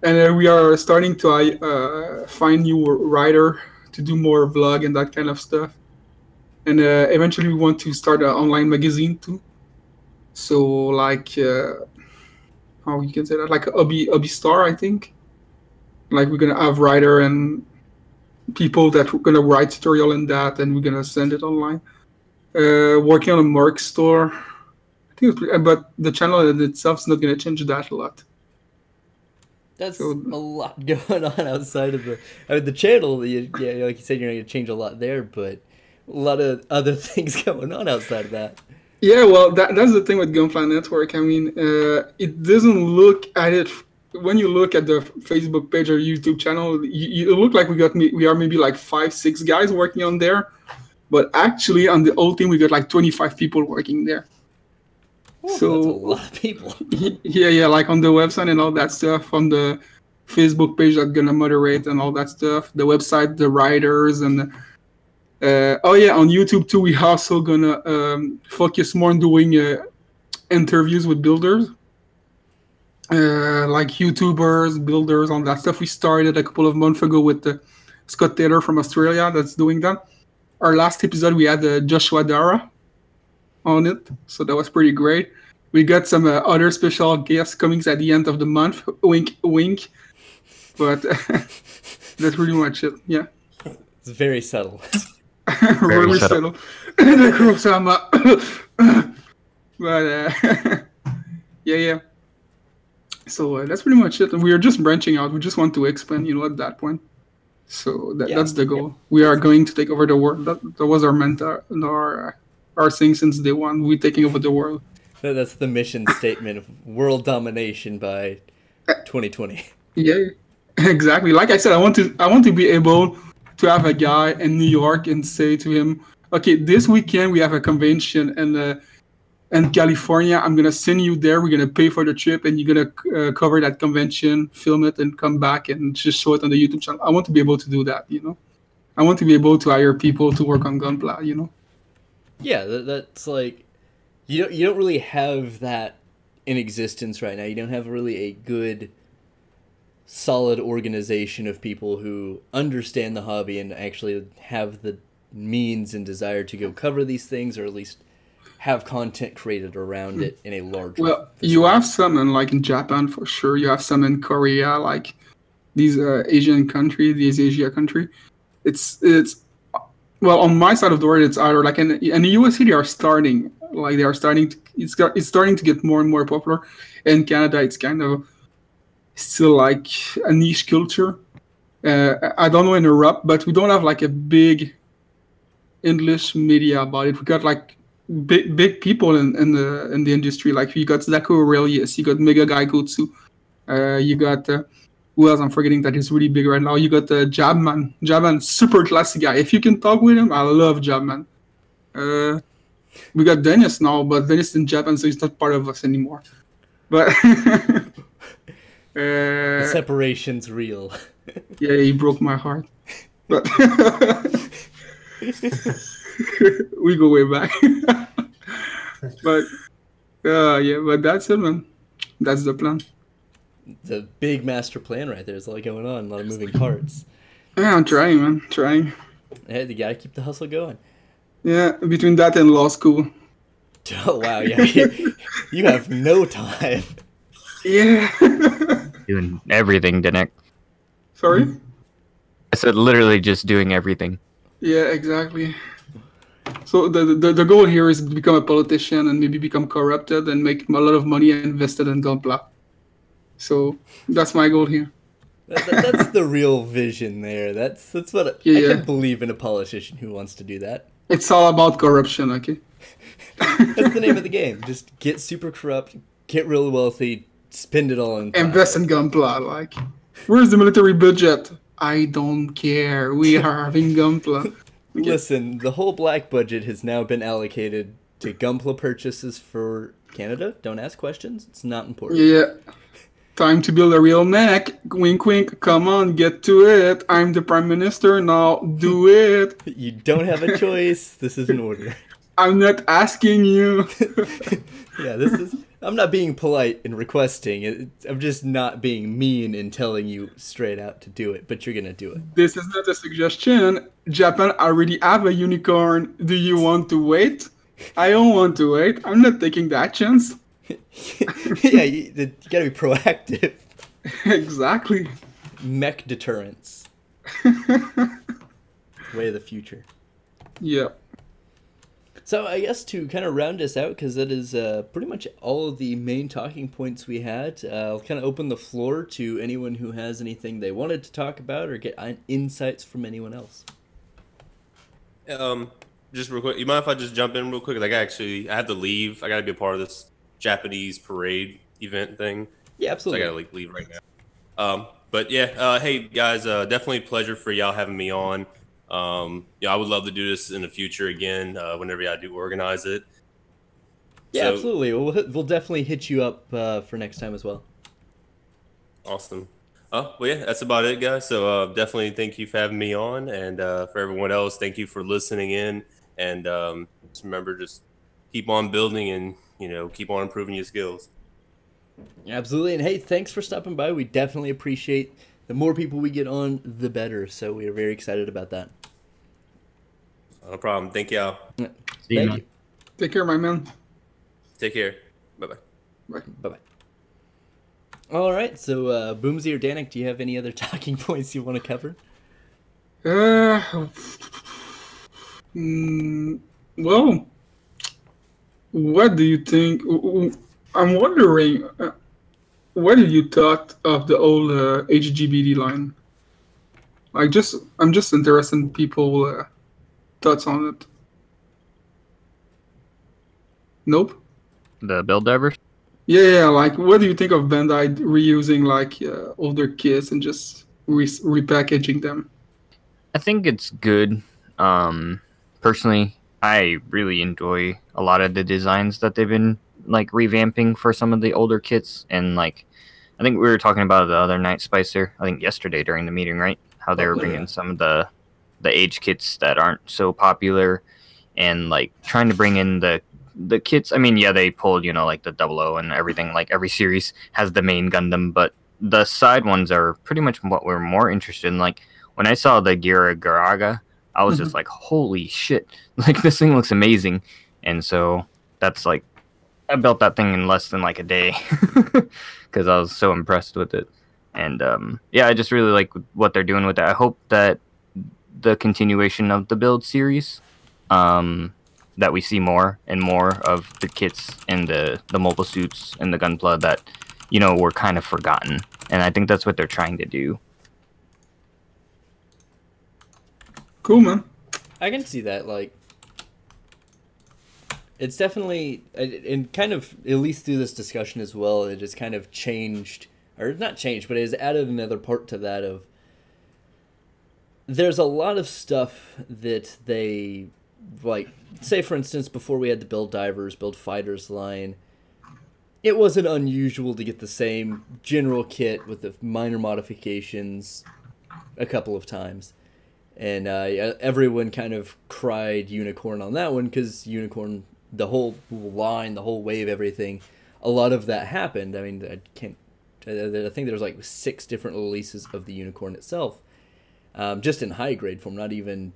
[SPEAKER 6] and we are starting to find new writer to do more vlog and that kind of stuff. And eventually we want to start an online magazine too. So like how you can say that, like a hobby star, I think. Like we're gonna have writer and people that we're gonna write tutorial in that, and we're gonna send it online. Working on a merch store. I think, but the channel in itself is not gonna change that a lot.
[SPEAKER 2] That's a lot going on outside of the channel. Like you said, you're not gonna change a lot there, but a lot of other things going on outside of that.
[SPEAKER 6] Yeah, well, that's the thing with Gunpla Network. I mean, it doesn't look at it. When you look at the Facebook page or YouTube channel, you look like we are maybe like 5-6 guys working on there, but actually on the whole team we got like 25 people working there.
[SPEAKER 2] Ooh,
[SPEAKER 6] so
[SPEAKER 2] that's a lot of people.
[SPEAKER 6] yeah, like on the website and all that stuff, on the Facebook page that's gonna moderate and all that stuff, the website, the writers, and on YouTube too, we also gonna focus more on doing interviews with builders. Like YouTubers, builders, on that stuff. We started a couple of months ago with Scott Taylor from Australia that's doing that. Our last episode, we had Joshua Dara on it, so that was pretty great. We got some other special guests coming at the end of the month. Wink, wink. But that's pretty much it. Yeah.
[SPEAKER 2] It's very subtle.
[SPEAKER 6] Very subtle. The Kurosama. But yeah. So that's pretty much it. We are just branching out. We just want to expand, at that point. So that's the goal. We are going to take over the world. That was our mentor, our thing since day one. We're taking over the world.
[SPEAKER 2] That's the mission statement of world domination by 2020.
[SPEAKER 6] Yeah, exactly. Like I said, I want to be able to have a guy in New York and say to him, okay, this weekend we have a convention in California. I'm gonna send you there. We're gonna pay for the trip, and you're gonna cover that convention, film it, and come back and just show it on the YouTube channel. I want to be able to do that. I want to be able to hire people to work on Gunpla.
[SPEAKER 2] Yeah, that's like you don't really have that in existence right now. You don't have really a good solid organization of people who understand the hobby and actually have the means and desire to go cover these things, or at least have content created around it in a large.
[SPEAKER 6] Well, you have some in Japan for sure. You have some in Korea, like these Asian country, these Asia country. It's well, on my side of the world, it's either like in the US, they are starting, like they are starting to, it's starting to get more and more popular. In Canada, it's kind of still like a niche culture. I don't know in Europe, but we don't have like a big English media about it. We got like big people in the industry. Like you got Zako Aurelius, you got Mega Gaikotsu, you got who else I'm forgetting that is really big right now. You got Jabman. Jabman, super classy guy. If you can talk with him, I love Jabman. We got Dennis now, but Dennis is in Japan, so he's not part of us anymore. But
[SPEAKER 2] the separation's real.
[SPEAKER 6] Yeah, he broke my heart. But we go way back. But yeah, but that's it, man. That's the plan.
[SPEAKER 2] The big master plan right there. There's a lot going on, a lot of moving parts.
[SPEAKER 6] Yeah, I'm trying, man. Trying.
[SPEAKER 2] Hey, you gotta keep the hustle going.
[SPEAKER 6] Yeah, between that and law school.
[SPEAKER 2] Oh wow, yeah, you have no time.
[SPEAKER 6] Yeah.
[SPEAKER 1] Doing everything, Danik.
[SPEAKER 6] Sorry?
[SPEAKER 1] I said literally just doing everything.
[SPEAKER 6] Yeah, exactly. So the goal here is to become a politician and maybe become corrupted and make a lot of money invested in Gunpla. So that's my goal here.
[SPEAKER 2] That's the real vision there. That's what I can believe in a politician who wants to do that.
[SPEAKER 6] It's all about corruption, okay?
[SPEAKER 2] That's the name of the game. Just get super corrupt, get real wealthy, spend it all in
[SPEAKER 6] invest in Gunpla. Like, where's the military budget? I don't care. We are having Gunpla. Okay.
[SPEAKER 2] Listen, the whole black budget has now been allocated to Gunpla purchases for Canada. Don't ask questions. It's not important.
[SPEAKER 6] Yeah. Time to build a real neck. Wink, wink. Come on, get to it. I'm the prime minister now. Do it.
[SPEAKER 2] You don't have a choice. This is an order.
[SPEAKER 6] I'm not asking you.
[SPEAKER 2] Yeah, I'm not being polite in requesting. I'm just not being mean in telling you straight out to do it, but you're going to do it.
[SPEAKER 6] This is not a suggestion. Japan already have a unicorn. Do you want to wait? I don't want to wait. I'm not taking that chance.
[SPEAKER 2] Yeah, you gotta be proactive.
[SPEAKER 6] Exactly.
[SPEAKER 2] Mech deterrence. Way of the future.
[SPEAKER 6] Yeah.
[SPEAKER 2] So I guess to kind of round us out, because that is pretty much all of the main talking points we had, I'll kind of open the floor to anyone who has anything they wanted to talk about or get insights from anyone else.
[SPEAKER 4] Just real quick, you mind if I just jump in real quick? Like, I have to leave. I got to be a part of this Japanese parade event thing.
[SPEAKER 2] Yeah, absolutely.
[SPEAKER 4] So I gotta leave right now. But yeah, hey guys, definitely a pleasure for y'all having me on. Yeah, I would love to do this in the future again, whenever I do organize it.
[SPEAKER 2] Yeah, so, absolutely. We'll definitely hit you up for next time as well.
[SPEAKER 4] Awesome. Well, yeah, that's about it, guys. So definitely thank you for having me on, and for everyone else, thank you for listening in. And just remember, just keep on building and keep on improving your skills.
[SPEAKER 2] Absolutely. And hey, thanks for stopping by. We definitely appreciate the more people we get on, the better. So we are very excited about that.
[SPEAKER 4] No problem. Thank y'all.
[SPEAKER 1] See you, man.
[SPEAKER 6] Take care, my man.
[SPEAKER 4] Take care. Bye-bye.
[SPEAKER 6] Bye.
[SPEAKER 2] Bye-bye. All right. So, Boomsy or Danik, do you have any other talking points you want to cover?
[SPEAKER 6] Well, what do you think? I'm wondering, what did you thought of the old HGBD line? I'm just interested in people thoughts on it. Nope.
[SPEAKER 1] The build divers?
[SPEAKER 6] Yeah, like what do you think of Bandai reusing like older kits and just repackaging them?
[SPEAKER 1] I think it's good. Personally, I really enjoy a lot of the designs that they've been like revamping for some of the older kits, and like I think we were talking about the other night, Spicer, I think yesterday during the meeting, right? How they were bringing some of the age kits that aren't so popular, and like trying to bring in the kits. I mean, yeah, they pulled like the 00 and everything. Like every series has the main Gundam, but the side ones are pretty much what we're more interested in. Like when I saw the Gira Garaga, I was just like, holy shit, like this thing looks amazing. And so that's like, I built that thing in less than like a day because I was so impressed with it. And yeah, I just really like what they're doing with it. I hope that the continuation of the build series, that we see more and more of the kits and the mobile suits and the Gunpla that, you know, were kind of forgotten. And I think that's what they're trying to do.
[SPEAKER 6] Cool, man.
[SPEAKER 2] I can see that. Like, it's definitely, and kind of, at least through this discussion as well, it has kind of changed, or not changed, but it has added another part to that of, there's a lot of stuff that they, like, say for instance, before we had the build divers, build fighters line, it wasn't unusual to get the same general kit with the minor modifications a couple of times. And everyone kind of cried Unicorn on that one, because Unicorn, the whole line, the whole wave, everything, a lot of that happened. I mean, I think there's like 6 different releases of the Unicorn itself, just in high grade form, not even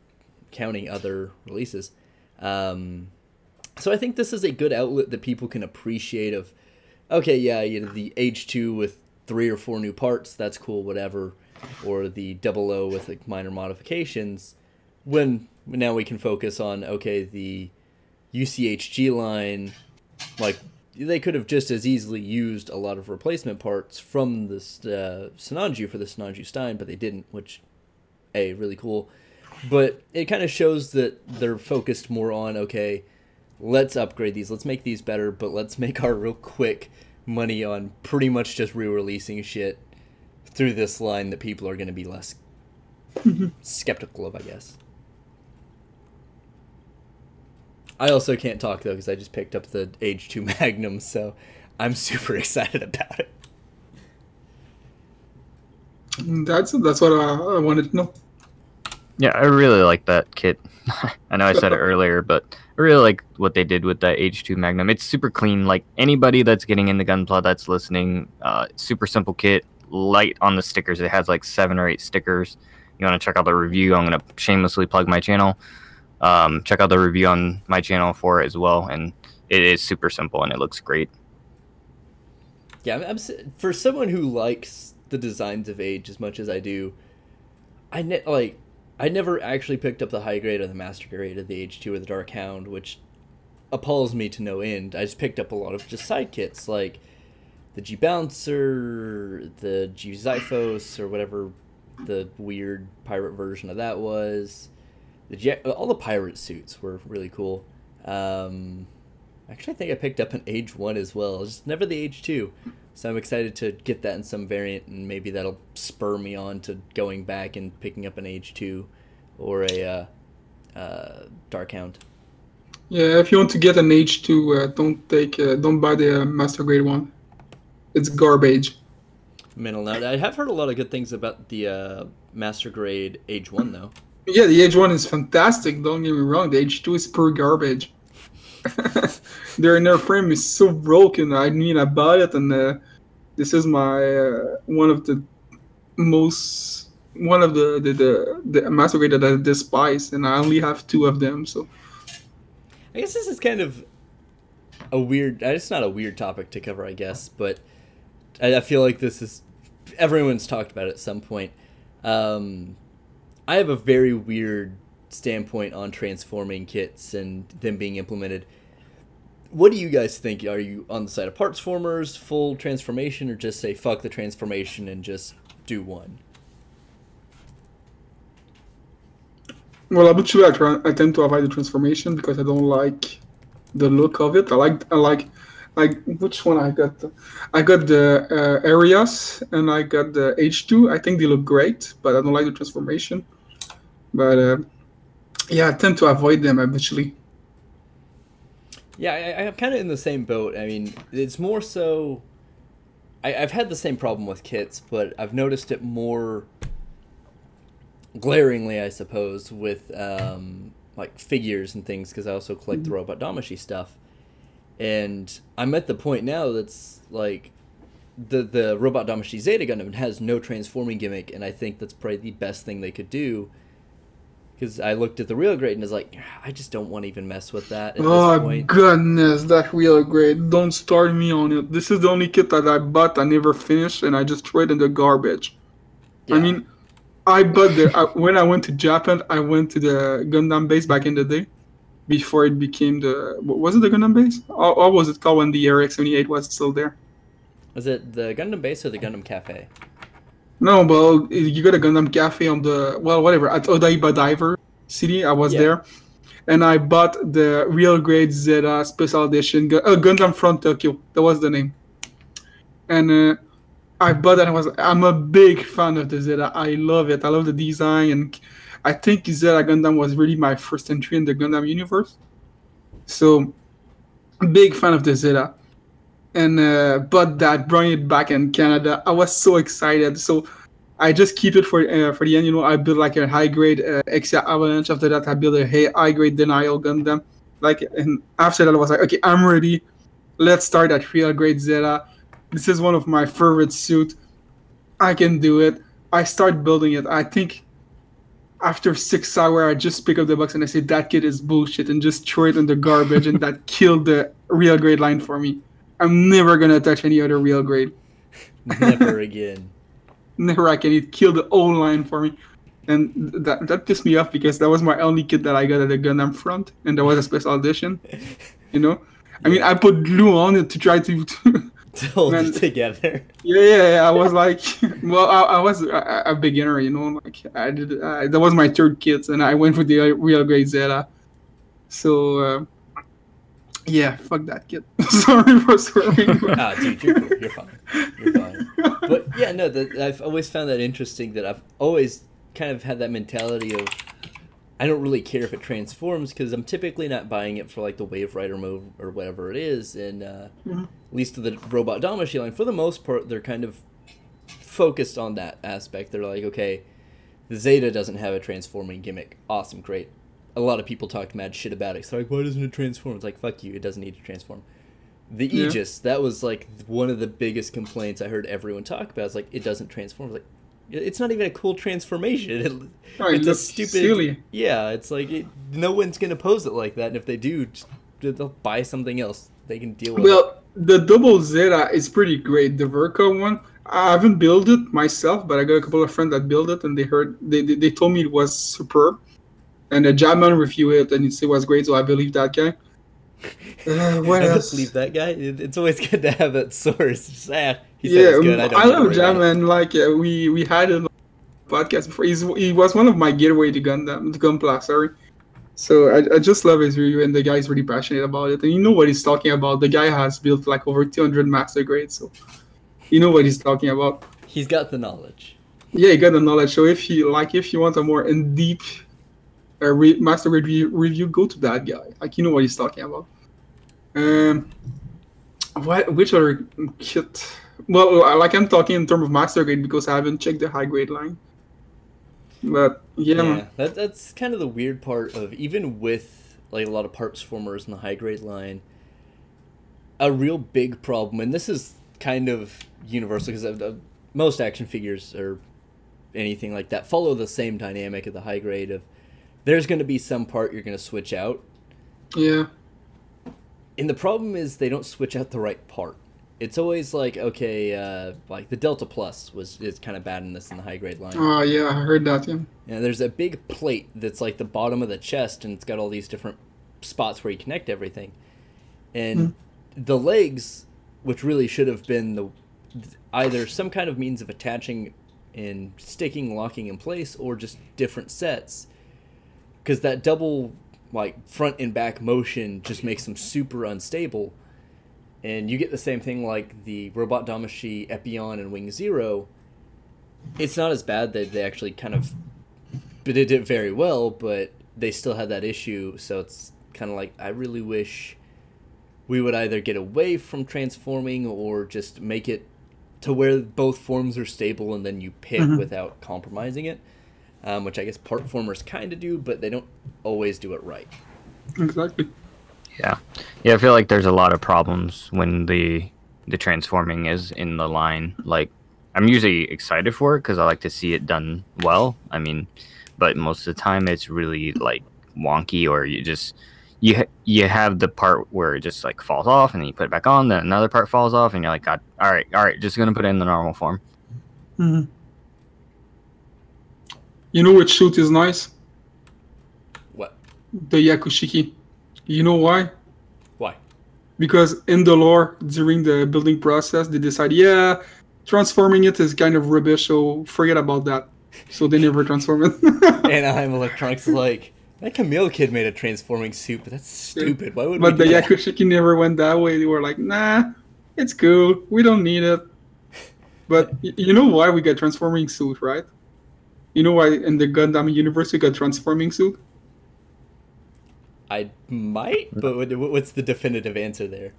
[SPEAKER 2] counting other releases. So I think this is a good outlet that people can appreciate of, okay, yeah, you know, the H2 with 3 or 4 new parts, that's cool, whatever. Or the 00 with like minor modifications, when now we can focus on, okay, the UCHG line, like they could have just as easily used a lot of replacement parts from this Sinanju for the Sinanju Stein, but they didn't, which, really cool. But it kind of shows that they're focused more on, okay, let's upgrade these, let's make these better, but let's make our real quick money on pretty much just re-releasing shit through this line that people are going to be less skeptical of, I guess. I also can't talk, though, because I just picked up the H2 Magnum, so I'm super excited about it.
[SPEAKER 6] That's what I wanted to know.
[SPEAKER 1] Yeah, I really like that kit. I know I said it earlier, but I really like what they did with that H2 Magnum. It's super clean. Like, anybody that's getting in the Gunpla that's listening, super simple kit. Light on the stickers. It has like 7 or 8 stickers. You want to check out the review, I'm going to shamelessly plug my channel. Check out the review on my channel for it as well, and it is super simple and it looks great.
[SPEAKER 2] Yeah, for someone who likes the designs of Age as much as I do, I never actually picked up the high grade or the master grade of the H2 or the Dark Hound, which appalls me to no end. I just picked up a lot of just side kits, like the G-Bouncer, the G-Zyphos, or whatever the weird pirate version of that was. All the pirate suits were really cool. Actually, I think I picked up an Age 1 as well, just never the Age 2. So I'm excited to get that in some variant, and maybe that'll spur me on to going back and picking up an Age 2 or a Dark Hound.
[SPEAKER 6] Yeah, if you want to get an H2, don't buy the master grade one. It's garbage.
[SPEAKER 2] Mental note. I have heard a lot of good things about the master grade Age 1, though.
[SPEAKER 6] Yeah, the Age 1 is fantastic, don't get me wrong. The Age 2 is pure garbage. Their inner frame is so broken. I mean, I bought it, and this is my one of the master grade that I despise, and I only have 2 of them, so...
[SPEAKER 2] I guess this is kind of a weird... It's not a weird topic to cover, I guess, but I feel like this is... Everyone's talked about it at some point. I have a very weird standpoint on transforming kits and them being implemented. What do you guys think? Are you on the side of parts formers, full transformation, or just say fuck the transformation and just do one?
[SPEAKER 6] Well, habitually, I tend to avoid the transformation because I don't like the look of it. I like which one I got? I got the Arias and I got the H2. I think they look great, but I don't like the transformation. But yeah, I tend to avoid them habitually.
[SPEAKER 2] Yeah, I'm kind of in the same boat. I mean, it's more so... I've had the same problem with kits, but I've noticed it more glaringly, I suppose, with like figures and things, because I also collect the Robot Damashi stuff. And I'm at the point now that's like, the Robot Damacy Zeta Gundam has no transforming gimmick, and I think that's probably the best thing they could do. Because I looked at the real grade and was like, I just don't want to even mess with that at this point.
[SPEAKER 6] Goodness, that real grade. Don't start me on it. This is the only kit that I bought, I never finished, and I just threw it in the garbage.
[SPEAKER 2] Yeah.
[SPEAKER 6] I mean, I bought when I went to Japan, I went to the Gundam base back in the day, before it became was it the Gundam base? Or was it called when the RX-78 was still there?
[SPEAKER 2] Was it the Gundam base or the Gundam Cafe?
[SPEAKER 6] No, but you got a Gundam Cafe on whatever, at Odaiba Diver City. I was there, and I bought the real grade Zeta special edition Gundam from Tokyo. That was the name. And I bought it. And I'm a big fan of the Zeta. I love it. I love the design, and I think Zeta Gundam was really my first entry in the Gundam universe. So, big fan of the Zeta. And but that brought it back in Canada. I was so excited. So I just keep it for the end. You know, I built like a high grade Exia Avalanche. After that, I built a high grade Denial Gundam. And after that, I was like, okay, I'm ready. Let's start at real grade Zeta. This is one of my favorite suits. I can do it. I start building it. I think after 6 hours, I just pick up the box and I say that kit is bullshit and just throw it in the garbage, and that killed the real grade line for me. I'm never gonna touch any other real grade.
[SPEAKER 2] Never again.
[SPEAKER 6] Never again. It killed the whole line for me, and that pissed me off because that was my only kit that I got at the Gundam front, and that was a special edition. You know, I mean, I put glue on it to try to
[SPEAKER 2] hold it together.
[SPEAKER 6] Yeah. I was like, well, I was a beginner, you know. Like that was my third kit, and I went for the real grade Zeta. So. Yeah, fuck that kid. Sorry for swearing.
[SPEAKER 2] Dude, you're cool. You're fine. But yeah, no, I've always found that interesting. That I've always kind of had that mentality of I don't really care if it transforms because I'm typically not buying it for like the Wave Rider mode or whatever it is. And at least to the Robot Damacy line, for the most part, they're kind of focused on that aspect. They're like, okay, the Zeta doesn't have a transforming gimmick. Awesome, great. A lot of people talk mad shit about it. It's like, why doesn't it transform? It's like, fuck you, it doesn't need to transform. The Aegis, that was like one of the biggest complaints I heard everyone talk about. It's like, it doesn't transform. It's like, it's not even a cool transformation. It's a stupid... Silly. Yeah, it's like, no one's going to pose it like that. And if they do, they'll buy something else. They can deal with it.
[SPEAKER 6] Well, the double Zeta is pretty great. The Verka one, I haven't built it myself, but I got a couple of friends that built it, and they told me it was superb. And the Jabman reviewed it, and he said it was great, so I believe that guy. What else?
[SPEAKER 2] Believe that guy? It's always good to have that source. Just, he said it's good.
[SPEAKER 6] I love Jabman. Like, we had a podcast before. He was one of my gateway to Gunpla, sorry. So I just love his review, and the guy's really passionate about it. And you know what he's talking about. The guy has built like over 200 master grades, so you know what he's talking about.
[SPEAKER 2] He's got the knowledge.
[SPEAKER 6] Yeah, he got the knowledge. So if you want a more in-deep master grade review, go to that guy. Like, you know what he's talking about. Which other kit? Well, like, I'm talking in terms of master grade because I haven't checked the high grade line. But yeah.
[SPEAKER 2] That's kind of the weird part of, even with like a lot of parts formers in the high grade line, a real big problem, and this is kind of universal because most action figures or anything like that follow the same dynamic of the high grade of there's going to be some part you're going to switch out.
[SPEAKER 6] Yeah.
[SPEAKER 2] And the problem is they don't switch out the right part. It's always like, okay, like the Delta Plus is kind of bad in this in the high grade line.
[SPEAKER 6] Oh, yeah, I heard that, yeah.
[SPEAKER 2] Yeah, there's a big plate that's like the bottom of the chest, and it's got all these different spots where you connect everything. And the legs, which really should have been either some kind of means of attaching and sticking, locking in place, or just different sets, because that double like front and back motion just makes them super unstable. And you get the same thing like the Robot Damacy Epion and Wing Zero. It's not as bad that they actually kind of did it very well, but they still had that issue. So it's kind of like, I really wish we would either get away from transforming or just make it to where both forms are stable and then you pick without compromising it. Which I guess part formers kind of do, but they don't always do it right.
[SPEAKER 6] Exactly.
[SPEAKER 1] Yeah, I feel like there's a lot of problems when the the transforming is in the line. Like, I'm usually excited for it because I like to see it done well. I mean, but most of the time it's really like wonky, or you have the part where it just like falls off and then you put it back on, then another part falls off and you're like, God, all right, just gonna put it in the normal form.
[SPEAKER 6] Mm-hmm. You know which suit is nice?
[SPEAKER 2] What?
[SPEAKER 6] The Yakushiki. You know why?
[SPEAKER 2] Why?
[SPEAKER 6] Because in the lore, during the building process, they decide, yeah, transforming it is kind of rubbish, so forget about that. So they never transform it.
[SPEAKER 2] Anaheim Electronics is like, that Camille kid made a transforming suit, but that's stupid. Why would
[SPEAKER 6] But
[SPEAKER 2] we
[SPEAKER 6] the
[SPEAKER 2] do that?
[SPEAKER 6] Yakushiki never went that way. They were like, nah, it's cool. We don't need it. But you know why we get transforming suit, right? You know why in the Gundam universe we got transforming suit?
[SPEAKER 2] I might, but what's the definitive answer there?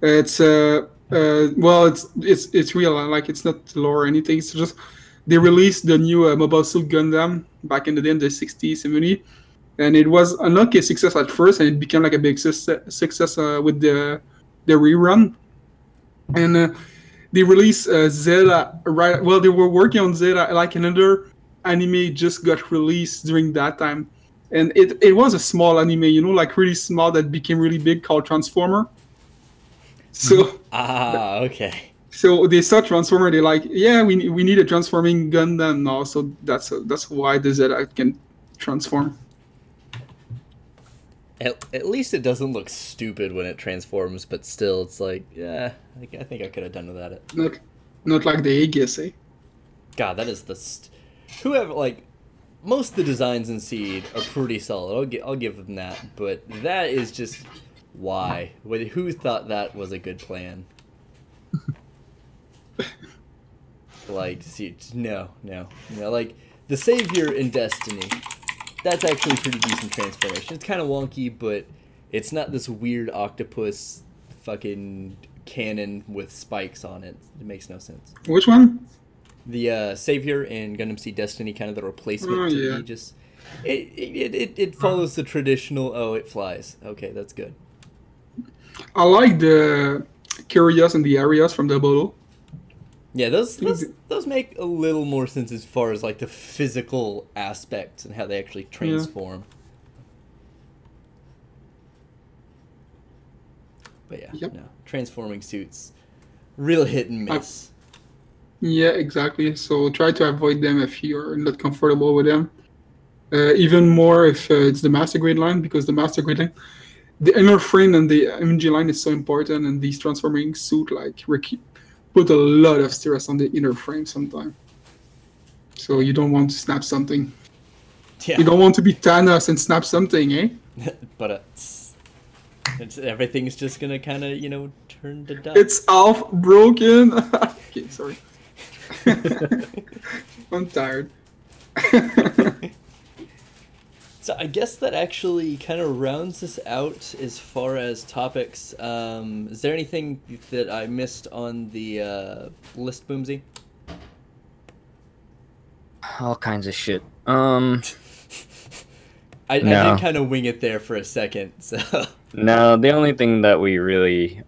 [SPEAKER 6] It's well, it's real. Like, it's not lore or anything. It's just they released the new Mobile Suit Gundam back in the day, in the 60s, 70s, and it was not a success at first, and it became like a big success with the rerun. And they released Zeta right. Well, they were working on Zeta. Like, another anime just got released during that time, and it was a small anime, you know, like really small, that became really big, called Transformer. So
[SPEAKER 2] okay.
[SPEAKER 6] So they saw Transformer. They're like, yeah, we need a transforming Gundam now. So that's why the Zeta can transform.
[SPEAKER 2] At least it doesn't look stupid when it transforms, but still, it's like, yeah, I think I could have done without it.
[SPEAKER 6] Not like the Aegis, eh?
[SPEAKER 2] God, that is the whoever, like, most of the designs in Seed are pretty solid. I'll give them that, but that is just why. Who thought that was a good plan? Like, see, no. Like, the Savior in Destiny, that's actually pretty decent transformation. It's kind of wonky, but it's not this weird octopus fucking cannon with spikes on it. It makes no sense.
[SPEAKER 6] Which one?
[SPEAKER 2] The Savior in Gundam Seed Destiny, kind of the replacement to
[SPEAKER 6] yeah.
[SPEAKER 2] Aegis. It follows the traditional, it flies. Okay, that's good.
[SPEAKER 6] I like the Curious and the Arias from Double O.
[SPEAKER 2] Yeah, those make a little more sense as far as like the physical aspects and how they actually transform. But yeah, no. Transforming suits, real hit and miss.
[SPEAKER 6] Yeah, exactly. So try to avoid them if you're not comfortable with them. Even more if it's the Master Grade line, because the Master Grade line, the inner frame and the MG line is so important, and these transforming suit like put a lot of stress on the inner frame sometimes. So you don't want to snap something.
[SPEAKER 2] Yeah.
[SPEAKER 6] You don't want to be Thanos and snap something, eh?
[SPEAKER 2] But everything's just gonna kind of, turn to dust.
[SPEAKER 6] It's half broken. Okay, sorry. I'm tired.
[SPEAKER 2] So I guess that actually kind of rounds us out as far as topics. Is there anything that I missed on the list, Boomsy?
[SPEAKER 1] All kinds of shit.
[SPEAKER 2] I did kind of wing it there for a second. So
[SPEAKER 1] no, the only thing that we really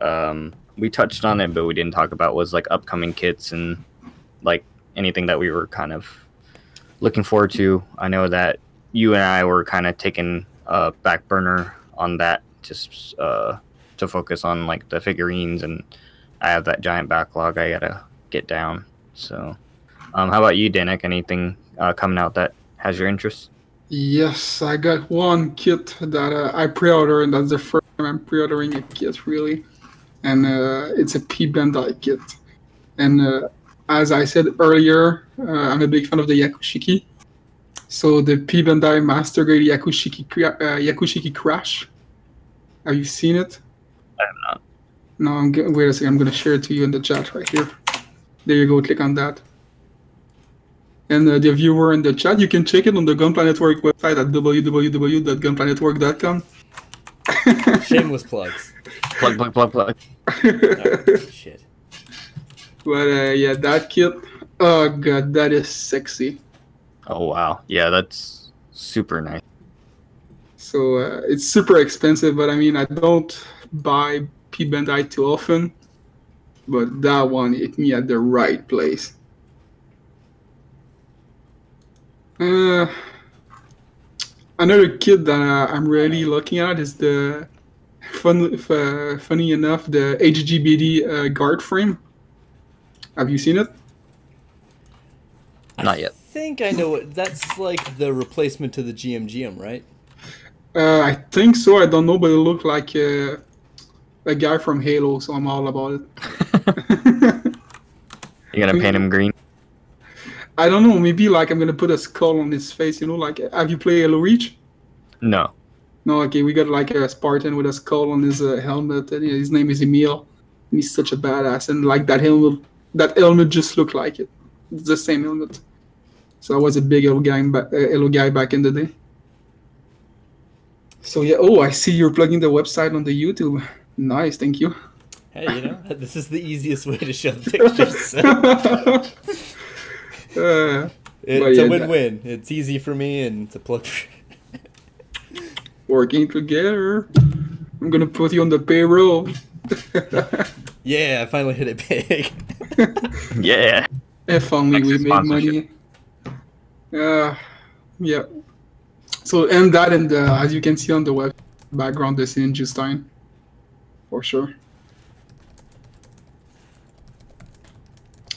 [SPEAKER 1] we touched on it, but we didn't talk about was like upcoming kits and like anything that we were kind of looking forward to. I know that you and I were kind of taking a back burner on that, just to focus on like the figurines, and I have that giant backlog I gotta get down. So, how about you, Danik? Anything coming out that has your interest?
[SPEAKER 6] Yes, I got one kit that I pre-ordered, and that's the first time I'm pre-ordering a kit, really. And it's a P-Bandai kit. And as I said earlier, I'm a big fan of the Yakushiki. So the P-Bandai Master Grade Yakushiki Crash. Have you seen it?
[SPEAKER 1] I have not.
[SPEAKER 6] No, wait a second. I'm going to share it to you in the chat right here. There you go. Click on that. And the viewer in the chat, you can check it on the Gunpla Network website at www.gunplanetwork.com.
[SPEAKER 2] Shameless plugs.
[SPEAKER 1] Plug.
[SPEAKER 2] Oh, shit.
[SPEAKER 6] But yeah, that kit, oh god, that is sexy.
[SPEAKER 1] Oh wow, yeah, that's super nice.
[SPEAKER 6] So it's super expensive, but I mean, I don't buy P-Bandai too often. but that one hit me at the right place. Another kit that I'm really looking at is the funny enough, the HGBD guard frame. Have you seen it?
[SPEAKER 1] Not yet.
[SPEAKER 2] I think I know what that's like. The replacement to the GMGM, right?
[SPEAKER 6] I think so. I don't know, but it looked like a guy from Halo, so I'm all about it.
[SPEAKER 1] You gonna paint him green?
[SPEAKER 6] I don't know. Maybe like I'm gonna put a skull on his face. You know, like have you played Halo Reach?
[SPEAKER 1] No.
[SPEAKER 6] No. Okay, we got like a Spartan with a skull on his helmet, and his name is Emil. And he's such a badass, and like that helmet just looked like it. It's the same helmet. So I was a big Halo guy back in the day. So yeah. Oh, I see you're plugging the website on the YouTube. Nice, thank you.
[SPEAKER 2] Hey, you know, this is the easiest way to show the pictures. It's a win-win. It's easy for me and it's a plug.
[SPEAKER 6] Working together. I'm gonna put you on the payroll.
[SPEAKER 2] Yeah, I finally hit it big.
[SPEAKER 1] Yeah.
[SPEAKER 6] If only we made money. Yeah. So and that and as you can see on the web background, the Ninja Stein. For sure.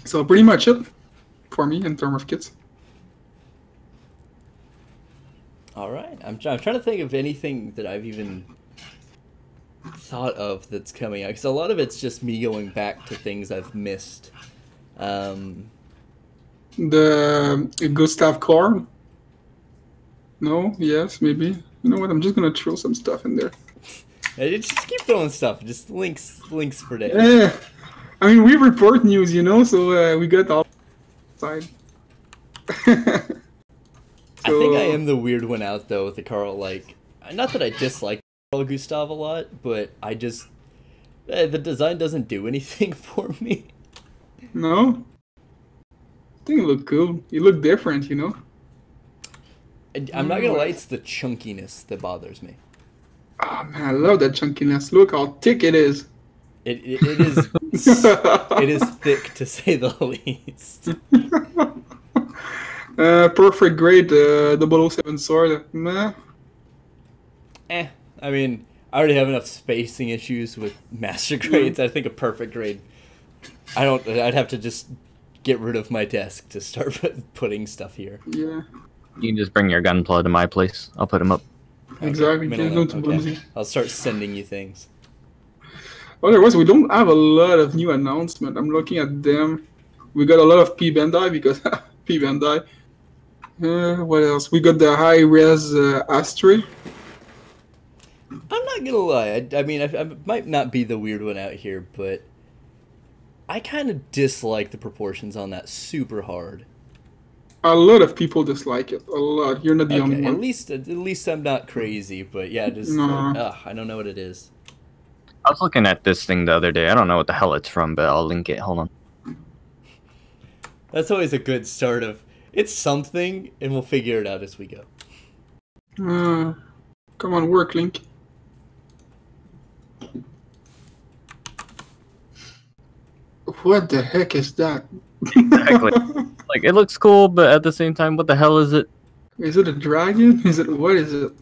[SPEAKER 6] So pretty much it for me in terms of kits.
[SPEAKER 2] All right, I'm trying to think of anything that I've even thought of that's coming out, because a lot of it's just me going back to things I've missed.
[SPEAKER 6] The Gustav Korn. No, yes, maybe. You know what? I'm just gonna throw some stuff in there.
[SPEAKER 2] Just keep throwing stuff. Just links for days.
[SPEAKER 6] Yeah. I mean, we report news, you know, so we got all side.
[SPEAKER 2] I think I am the weird one out though with the Carl. Like, not that I dislike Carl Gustav a lot, but I just the design doesn't do anything for me.
[SPEAKER 6] No, I think it looked cool. It looked different, you know.
[SPEAKER 2] I'm not gonna lie, it's the chunkiness that bothers me.
[SPEAKER 6] Oh man, I love that chunkiness. Look how thick it is.
[SPEAKER 2] It is it is thick to say the least.
[SPEAKER 6] Perfect grade, 007 sword. Meh.
[SPEAKER 2] I mean, I already have enough spacing issues with master grades. I think a perfect grade. I'd have to just get rid of my desk to start putting stuff here.
[SPEAKER 6] Yeah.
[SPEAKER 1] You can just bring your Gunpla to my place. I'll put them up.
[SPEAKER 6] Exactly.
[SPEAKER 2] Okay. I'll start sending you things.
[SPEAKER 6] Otherwise, we don't have a lot of new announcements. I'm looking at them. We got a lot of P Bandai because P Bandai. What else? We got the high res Astray.
[SPEAKER 2] I'm not gonna lie. I mean, I might not be the weird one out here, but I kind of dislike the proportions on that super hard.
[SPEAKER 6] A lot of people dislike it. A lot. You're not the only one.
[SPEAKER 2] At least I'm not crazy, but yeah, just I don't know what it is.
[SPEAKER 1] I was looking at this thing the other day. I don't know what the hell it's from, but I'll link it. Hold on.
[SPEAKER 2] That's always a good start of, it's something, and we'll figure it out as we go.
[SPEAKER 6] Come on, work, Link. What the heck is that?
[SPEAKER 1] Exactly. Like, it looks cool, but at the same time, what the hell is it?
[SPEAKER 6] Is it a dragon? What is it?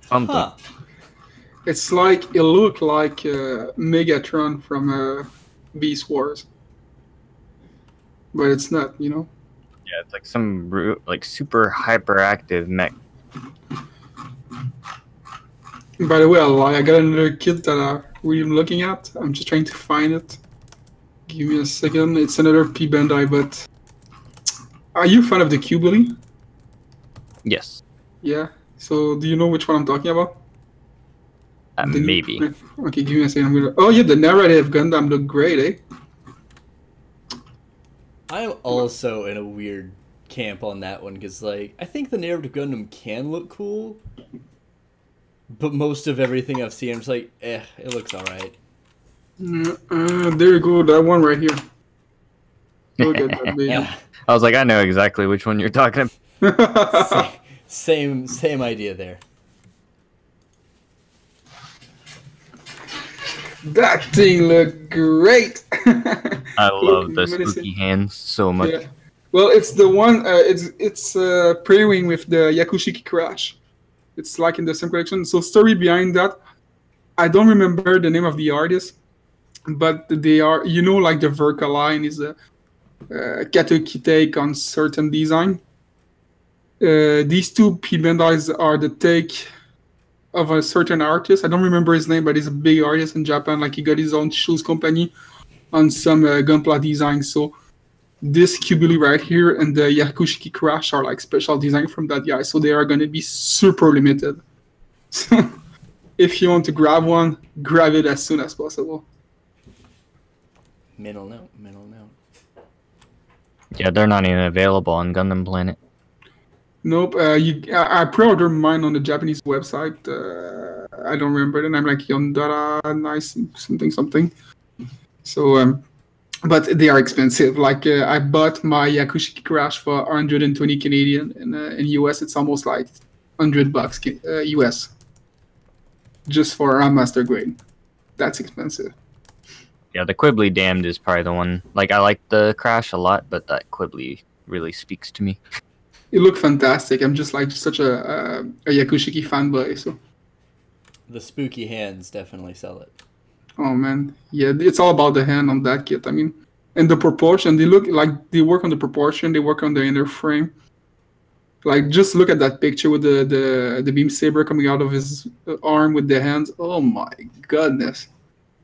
[SPEAKER 1] Something.
[SPEAKER 2] Huh.
[SPEAKER 6] It's like, it looked like Megatron from Beast Wars. But it's not, you know?
[SPEAKER 1] Yeah, it's like some super hyperactive mech.
[SPEAKER 6] By the way, I got another kit that we're looking at. I'm just trying to find it. Give me a second. It's another P Bandai, but are you a fan of the Cubily?
[SPEAKER 1] Yes.
[SPEAKER 6] Yeah. So do you know which one I'm talking about?
[SPEAKER 1] Maybe.
[SPEAKER 6] Okay, give me a second. Oh yeah, the narrative Gundam look great, eh?
[SPEAKER 2] I'm also in a weird camp on that one, because like, I think the narrative Gundam can look cool, but most of everything I've seen, I'm just like, it looks alright.
[SPEAKER 6] There you go, that one right here. Look at that baby.
[SPEAKER 2] Yeah.
[SPEAKER 1] I was like, I know exactly which one you're talking about.
[SPEAKER 2] Same idea there.
[SPEAKER 6] That thing looked great.
[SPEAKER 1] I
[SPEAKER 6] Look
[SPEAKER 1] love the
[SPEAKER 6] menacing.
[SPEAKER 1] spooky hands so much.
[SPEAKER 6] Yeah. Well, it's the one. It's pairing with the Yakushiki Crash. It's like in the same collection. So story behind that, I don't remember the name of the artist, but they are, you know, like the Verka line is a Katoki take on certain design. These two P-Bandais are the take of a certain artist. I don't remember his name, but he's a big artist in Japan. Like he got his own shoes company on some Gunpla designs. So this Kubili right here and the Yakushiki Crash are like special design from that guy. So they are going to be super limited. So if you want to grab one, grab it as soon as possible.
[SPEAKER 2] Middle note.
[SPEAKER 1] Yeah, they're not even available on Gundam Planet.
[SPEAKER 6] Nope. I pre-ordered mine on the Japanese website. I don't remember the name, like Yondara Nice something. So, but they are expensive. Like I bought my Yakushiki Crash for 120 Canadian, and in US it's almost like $100 US, just for a master grade. That's expensive.
[SPEAKER 1] Yeah, the Quibbly Damned is probably the one. Like, I like the Crash a lot, but that Quibbly really speaks to me.
[SPEAKER 6] It looked fantastic. I'm just like such a Yakushiki fanboy. So.
[SPEAKER 2] The spooky hands definitely sell it.
[SPEAKER 6] Oh man, yeah, it's all about the hand on that kit. I mean, and the proportion. They look like they work on the proportion. They work on the inner frame. Like, just look at that picture with the beam saber coming out of his arm with the hands. Oh my goodness,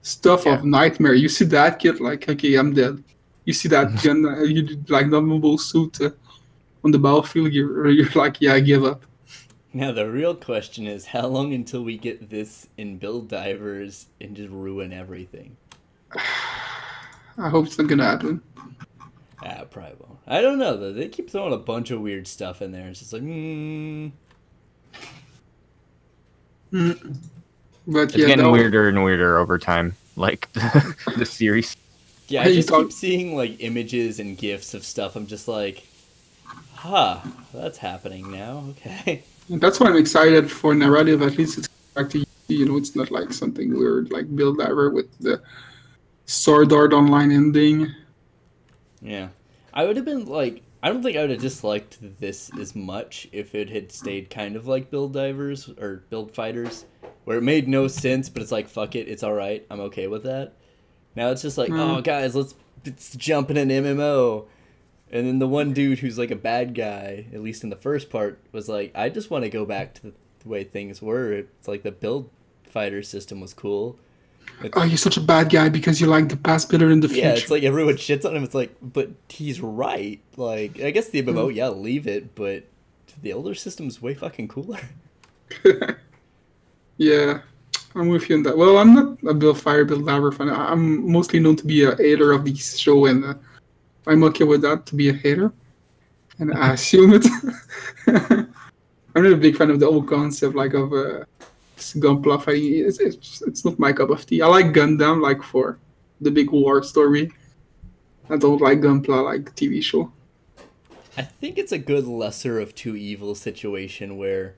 [SPEAKER 6] stuff of nightmare. You see that kit, like, okay, I'm dead. You see that gun, you like the mobile suit on the battlefield. You're like, yeah, I give up.
[SPEAKER 2] Now the real question is, how long until we get this in Build Divers and just ruin everything?
[SPEAKER 6] I hope it's not gonna happen.
[SPEAKER 2] Probably won't. I don't know though. They keep throwing a bunch of weird stuff in there. It's just like,
[SPEAKER 6] But
[SPEAKER 1] It's
[SPEAKER 6] yeah,
[SPEAKER 1] getting weirder and weirder over time, like the series.
[SPEAKER 2] Yeah, I just keep seeing like images and GIFs of stuff. I'm just like, that's happening now. Okay.
[SPEAKER 6] That's why I'm excited for narrative. At least it's back to it's not like something weird like Build Diver with the Sword Art Online ending.
[SPEAKER 2] Yeah, I would have been like, I don't think I would have disliked this as much if it had stayed kind of like Build Divers or Build Fighters, where it made no sense, but it's like, fuck it, it's all right, I'm okay with that. Now it's just like, oh guys, let's jump in an MMO. And then the one dude who's like a bad guy, at least in the first part, was like, I just want to go back to the way things were. It's like the Build Fighter system was cool.
[SPEAKER 6] You're such a bad guy because you like the past better than the future.
[SPEAKER 2] Yeah, it's like everyone shits on him. It's like, but he's right. Like, I guess the MMO, yeah, leave it, but the older system's way fucking cooler.
[SPEAKER 6] Yeah, I'm with you on that. Well, I'm not a Build Diver fan. I'm mostly known to be a hater of this show, and I'm okay with that, to be a hater. And I assume it. I'm not a big fan of the old concept, like of Gunpla fighting. It's not my cup of tea. I like Gundam, like for the big war story. I don't like Gunpla, like TV show.
[SPEAKER 2] I think it's a good lesser of two evils situation where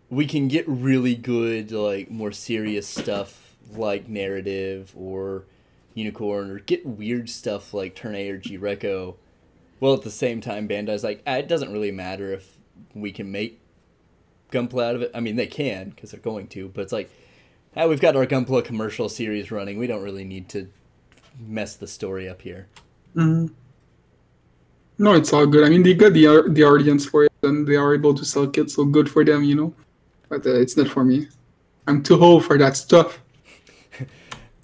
[SPEAKER 2] we can get really good, like, more serious stuff like narrative or Unicorn, or get weird stuff like Turn A or G-Reco. Well, at the same time, Bandai's like, it doesn't really matter if we can make Gunpla out of it. I mean, they can, because they're going to, but it's like, we've got our Gunpla commercial series running. We don't really need to mess the story up here.
[SPEAKER 6] Mm-hmm. No, it's all good. I mean, they got the audience for it, and they are able to sell kits, so good for them, But it's not for me. I'm too old for that stuff.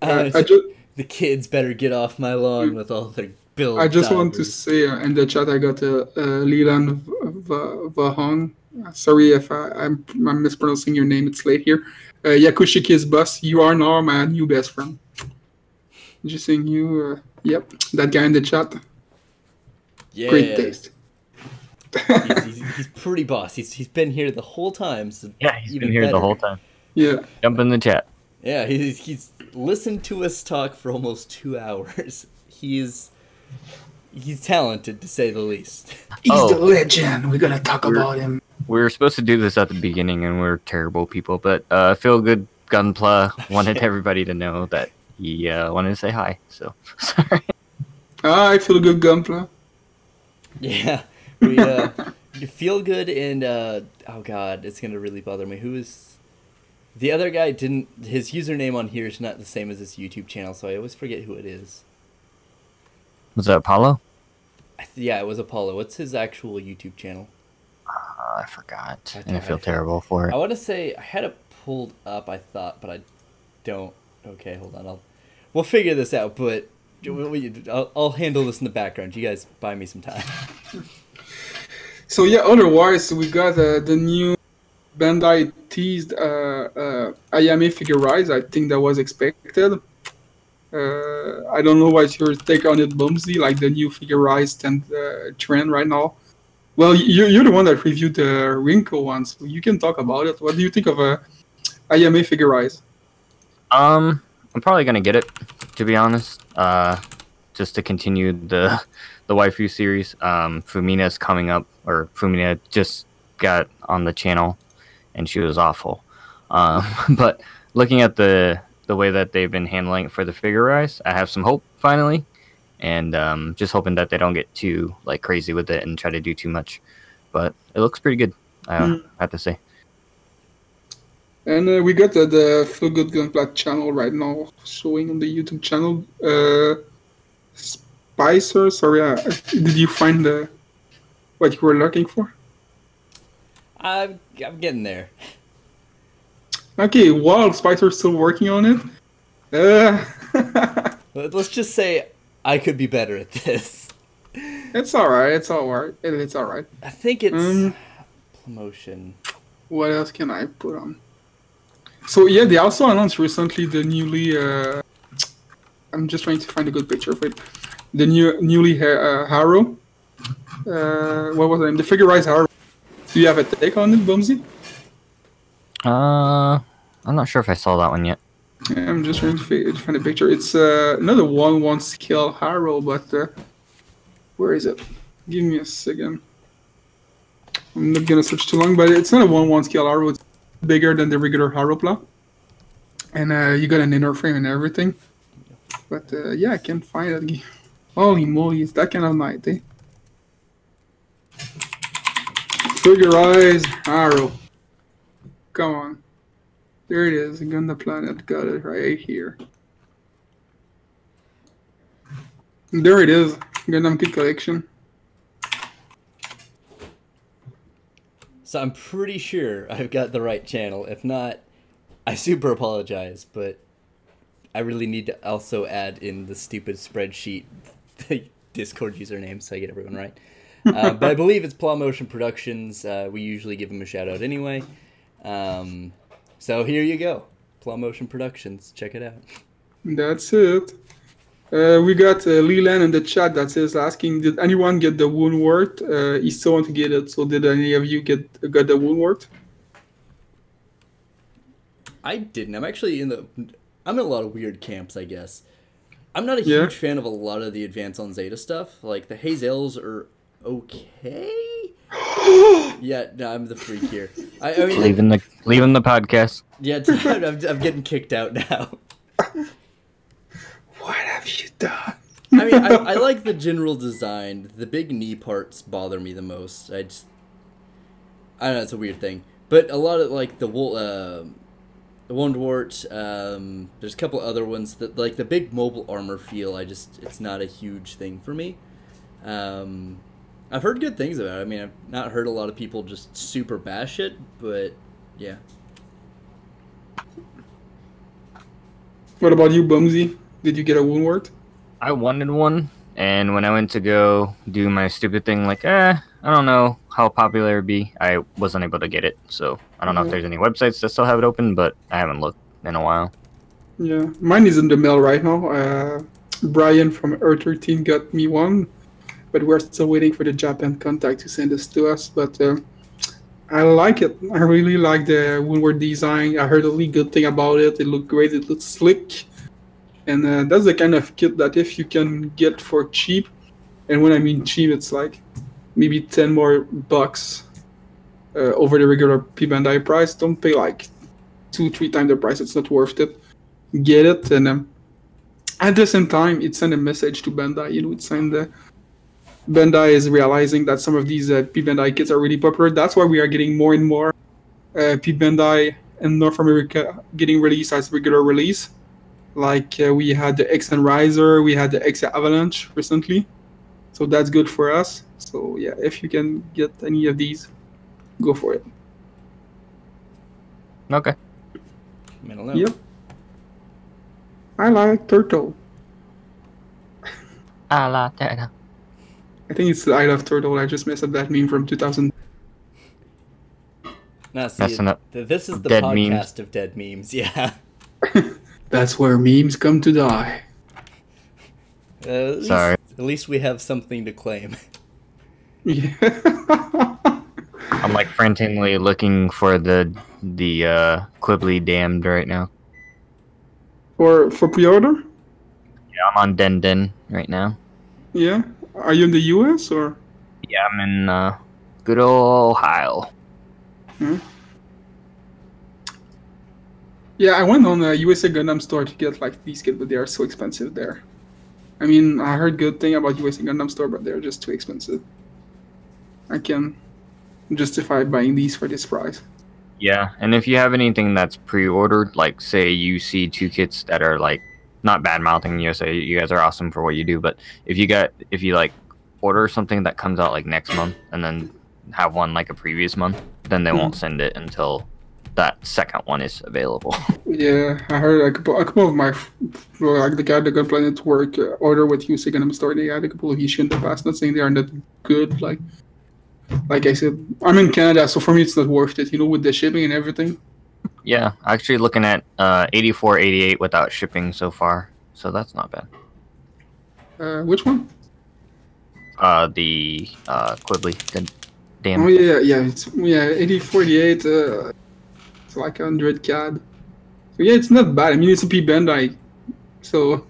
[SPEAKER 2] The kids better get off my lawn with all their Build
[SPEAKER 6] I just
[SPEAKER 2] divers.
[SPEAKER 6] want to say in the chat I got Leland Vahong. Sorry if I'm mispronouncing your name. It's late here. Yakushiki's boss. You are now my new best friend. Just saying you. Yep, that guy in the chat.
[SPEAKER 2] Yeah.
[SPEAKER 6] Great taste.
[SPEAKER 2] he's pretty boss. He's been here the whole time. So
[SPEAKER 1] yeah, he's been here the whole time.
[SPEAKER 6] Yeah.
[SPEAKER 1] Jump in the chat.
[SPEAKER 2] Yeah, he's listened to us talk for almost 2 hours. He's talented, to say the least.
[SPEAKER 6] He's the legend. We're gonna talk about him.
[SPEAKER 1] We were supposed to do this at the beginning, and we're terrible people. But Feel Good Gunpla wanted everybody to know that he wanted to say hi. So sorry.
[SPEAKER 6] I feel good, Gunpla.
[SPEAKER 2] Yeah, we you feel good and oh god, it's gonna really bother me. Who is the other guy? Didn't his username on here is not the same as his YouTube channel, so I always forget who it is.
[SPEAKER 1] Was that Apollo?
[SPEAKER 2] Yeah, it was Apollo. What's his actual YouTube channel?
[SPEAKER 1] I forgot, and I feel terrible for
[SPEAKER 2] I
[SPEAKER 1] it.
[SPEAKER 2] want to say I had it pulled up, I thought, but I don't. Okay, hold on. We'll figure this out, but I'll handle this in the background. You guys buy me some time.
[SPEAKER 6] So yeah, otherwise we got the new Bandai teased Ayame figure rise. I think that was expected. I don't know what's your take on it, Bumsy, like the new figure rise trend right now. Well, you're the one that reviewed the Rinko one, so you can talk about it. What do you think of Ayame figure rise?
[SPEAKER 1] I'm probably gonna get it, to be honest. Just to continue the waifu series. Fumina's coming up, or Fumina just got on the channel, and she was awful. But looking at the way that they've been handling it for the figure rise, I have some hope finally, and just hoping that they don't get too like crazy with it and try to do too much. But it looks pretty good, I have to say.
[SPEAKER 6] And we got the Feel Good Gunpla channel right now showing on the YouTube channel. Spicer, sorry, did you find what you were looking for?
[SPEAKER 2] I'm getting there.
[SPEAKER 6] Okay, while Spicer's still working on it,
[SPEAKER 2] Let's just say I could be better at this.
[SPEAKER 6] it's alright. It's alright.
[SPEAKER 2] I think it's promotion.
[SPEAKER 6] What else can I put on? So yeah, they also announced recently the newly. I'm just trying to find a good picture of it. The newly Haro. What was the name? The figure rise Haro. Do you have a take on it, Bumsy?
[SPEAKER 1] I'm not sure if I saw that one yet.
[SPEAKER 6] Yeah, I'm just trying to find a picture. It's another 1/1 scale Haro, but where is it? Give me a second. I'm not gonna search too long, but it's not a 1/1 scale Haro. It's bigger than the regular Haropla, and you got an inner frame and everything. But yeah, I can't find it. Holy moly, it's that kind of night, eh? Figure eyes, Haro. Come on. There it is. Gunpla Planet. Got it right here. There it is. Gundam Kid Collection.
[SPEAKER 2] So I'm pretty sure I've got the right channel. If not, I super apologize, but I really need to also add in the stupid spreadsheet the Discord username so I get everyone right. But I believe it's Plum Motion Productions. We usually give them a shout out anyway. So here you go. Plum Motion Productions. Check it out.
[SPEAKER 6] That's it. We got Leland in the chat that says asking, did anyone get the Woundwort? He still want to get it. So did any of you got the Woundwort?
[SPEAKER 2] I didn't. I'm in a lot of weird camps, I guess. I'm not a huge fan of a lot of the Advance on Zeta stuff. Like the Hazels are okay. Yeah, no, I'm the freak here. I mean,
[SPEAKER 1] leaving the podcast.
[SPEAKER 2] Yeah, I'm getting kicked out now.
[SPEAKER 6] What have you done?
[SPEAKER 2] I mean, I like the general design. The big knee parts bother me the most. I don't know, it's a weird thing. But a lot of like the Woundwort, there's a couple other ones that like the big mobile armor feel. It's not a huge thing for me. I've heard good things about it. I mean, I've not heard a lot of people just super bash it, but yeah.
[SPEAKER 6] What about you, Bumsy? Did you get a Woundwort?
[SPEAKER 1] I wanted one, and when I went to go do my stupid thing, like, I don't know how popular it'd be, I wasn't able to get it. So I don't know if there's any websites that still have it open, but I haven't looked in a while.
[SPEAKER 6] Yeah, mine is in the mail right now. Brian from Earth 13 got me one, but we're still waiting for the Japan contact to send this to us. But I like it. I really like the Woundwort design. I heard a really good thing about it. It looked great. It looked slick. And that's the kind of kit that if you can get for cheap, and when I mean cheap, it's like maybe 10 more bucks over the regular P Bandai price. Don't pay like 2-3 times the price. It's not worth it. Get it, and at the same time, it sent a message to Bandai. You know, it sent the Bandai is realizing that some of these P Bandai kits are really popular. That's why we are getting more and more P Bandai in North America getting released as regular release. Like we had the X and Riser, we had the X Avalanche recently, so that's good for us. So yeah, if you can get any of these, go for it.
[SPEAKER 1] Okay.
[SPEAKER 2] Middle note.
[SPEAKER 6] Yep. I like turtle.
[SPEAKER 1] I like that.
[SPEAKER 6] I think it's I love turtle. I just messed up that meme from 2000.
[SPEAKER 2] Now, see,
[SPEAKER 1] Messing up
[SPEAKER 2] this is the
[SPEAKER 1] dead
[SPEAKER 2] podcast
[SPEAKER 1] memes.
[SPEAKER 2] of dead memes. Yeah.
[SPEAKER 6] That's where memes come to die.
[SPEAKER 1] Sorry.
[SPEAKER 2] At least we have something to claim.
[SPEAKER 6] Yeah.
[SPEAKER 1] I'm like frantically looking for the Quibbly Damned right now.
[SPEAKER 6] For pre-order?
[SPEAKER 1] Yeah, I'm on Den right now.
[SPEAKER 6] Yeah. Are you in the US or?
[SPEAKER 1] Yeah, I'm in good old Ohio.
[SPEAKER 6] Hmm? Yeah, I went on the USA Gundam store to get like these kits, but they are so expensive there. I mean, I heard good thing about USA Gundam store, but they're just too expensive. I can justify buying these for this price.
[SPEAKER 1] Yeah, and if you have anything that's pre-ordered, like say you see 2 kits that are like not bad mouthing USA, you guys are awesome for what you do, but if you like order something that comes out like next month and then have one like a previous month, then they won't send it until that second one is available.
[SPEAKER 6] Yeah, I heard a couple of my like the guy at the Gunpla Network order with USA Gundam store. They had a couple of issues in the past. Not saying they are not good. Like I said, I'm in Canada, so for me it's not worth it. You know, with the shipping and everything.
[SPEAKER 1] Yeah, actually looking at 84.88 without shipping so far, so that's not bad.
[SPEAKER 6] Which one?
[SPEAKER 1] The Quibbly. Damn.
[SPEAKER 6] Oh yeah, it's 8048. It's like 100 CAD. So yeah, it's not bad. I mean, it's a P Bandai, so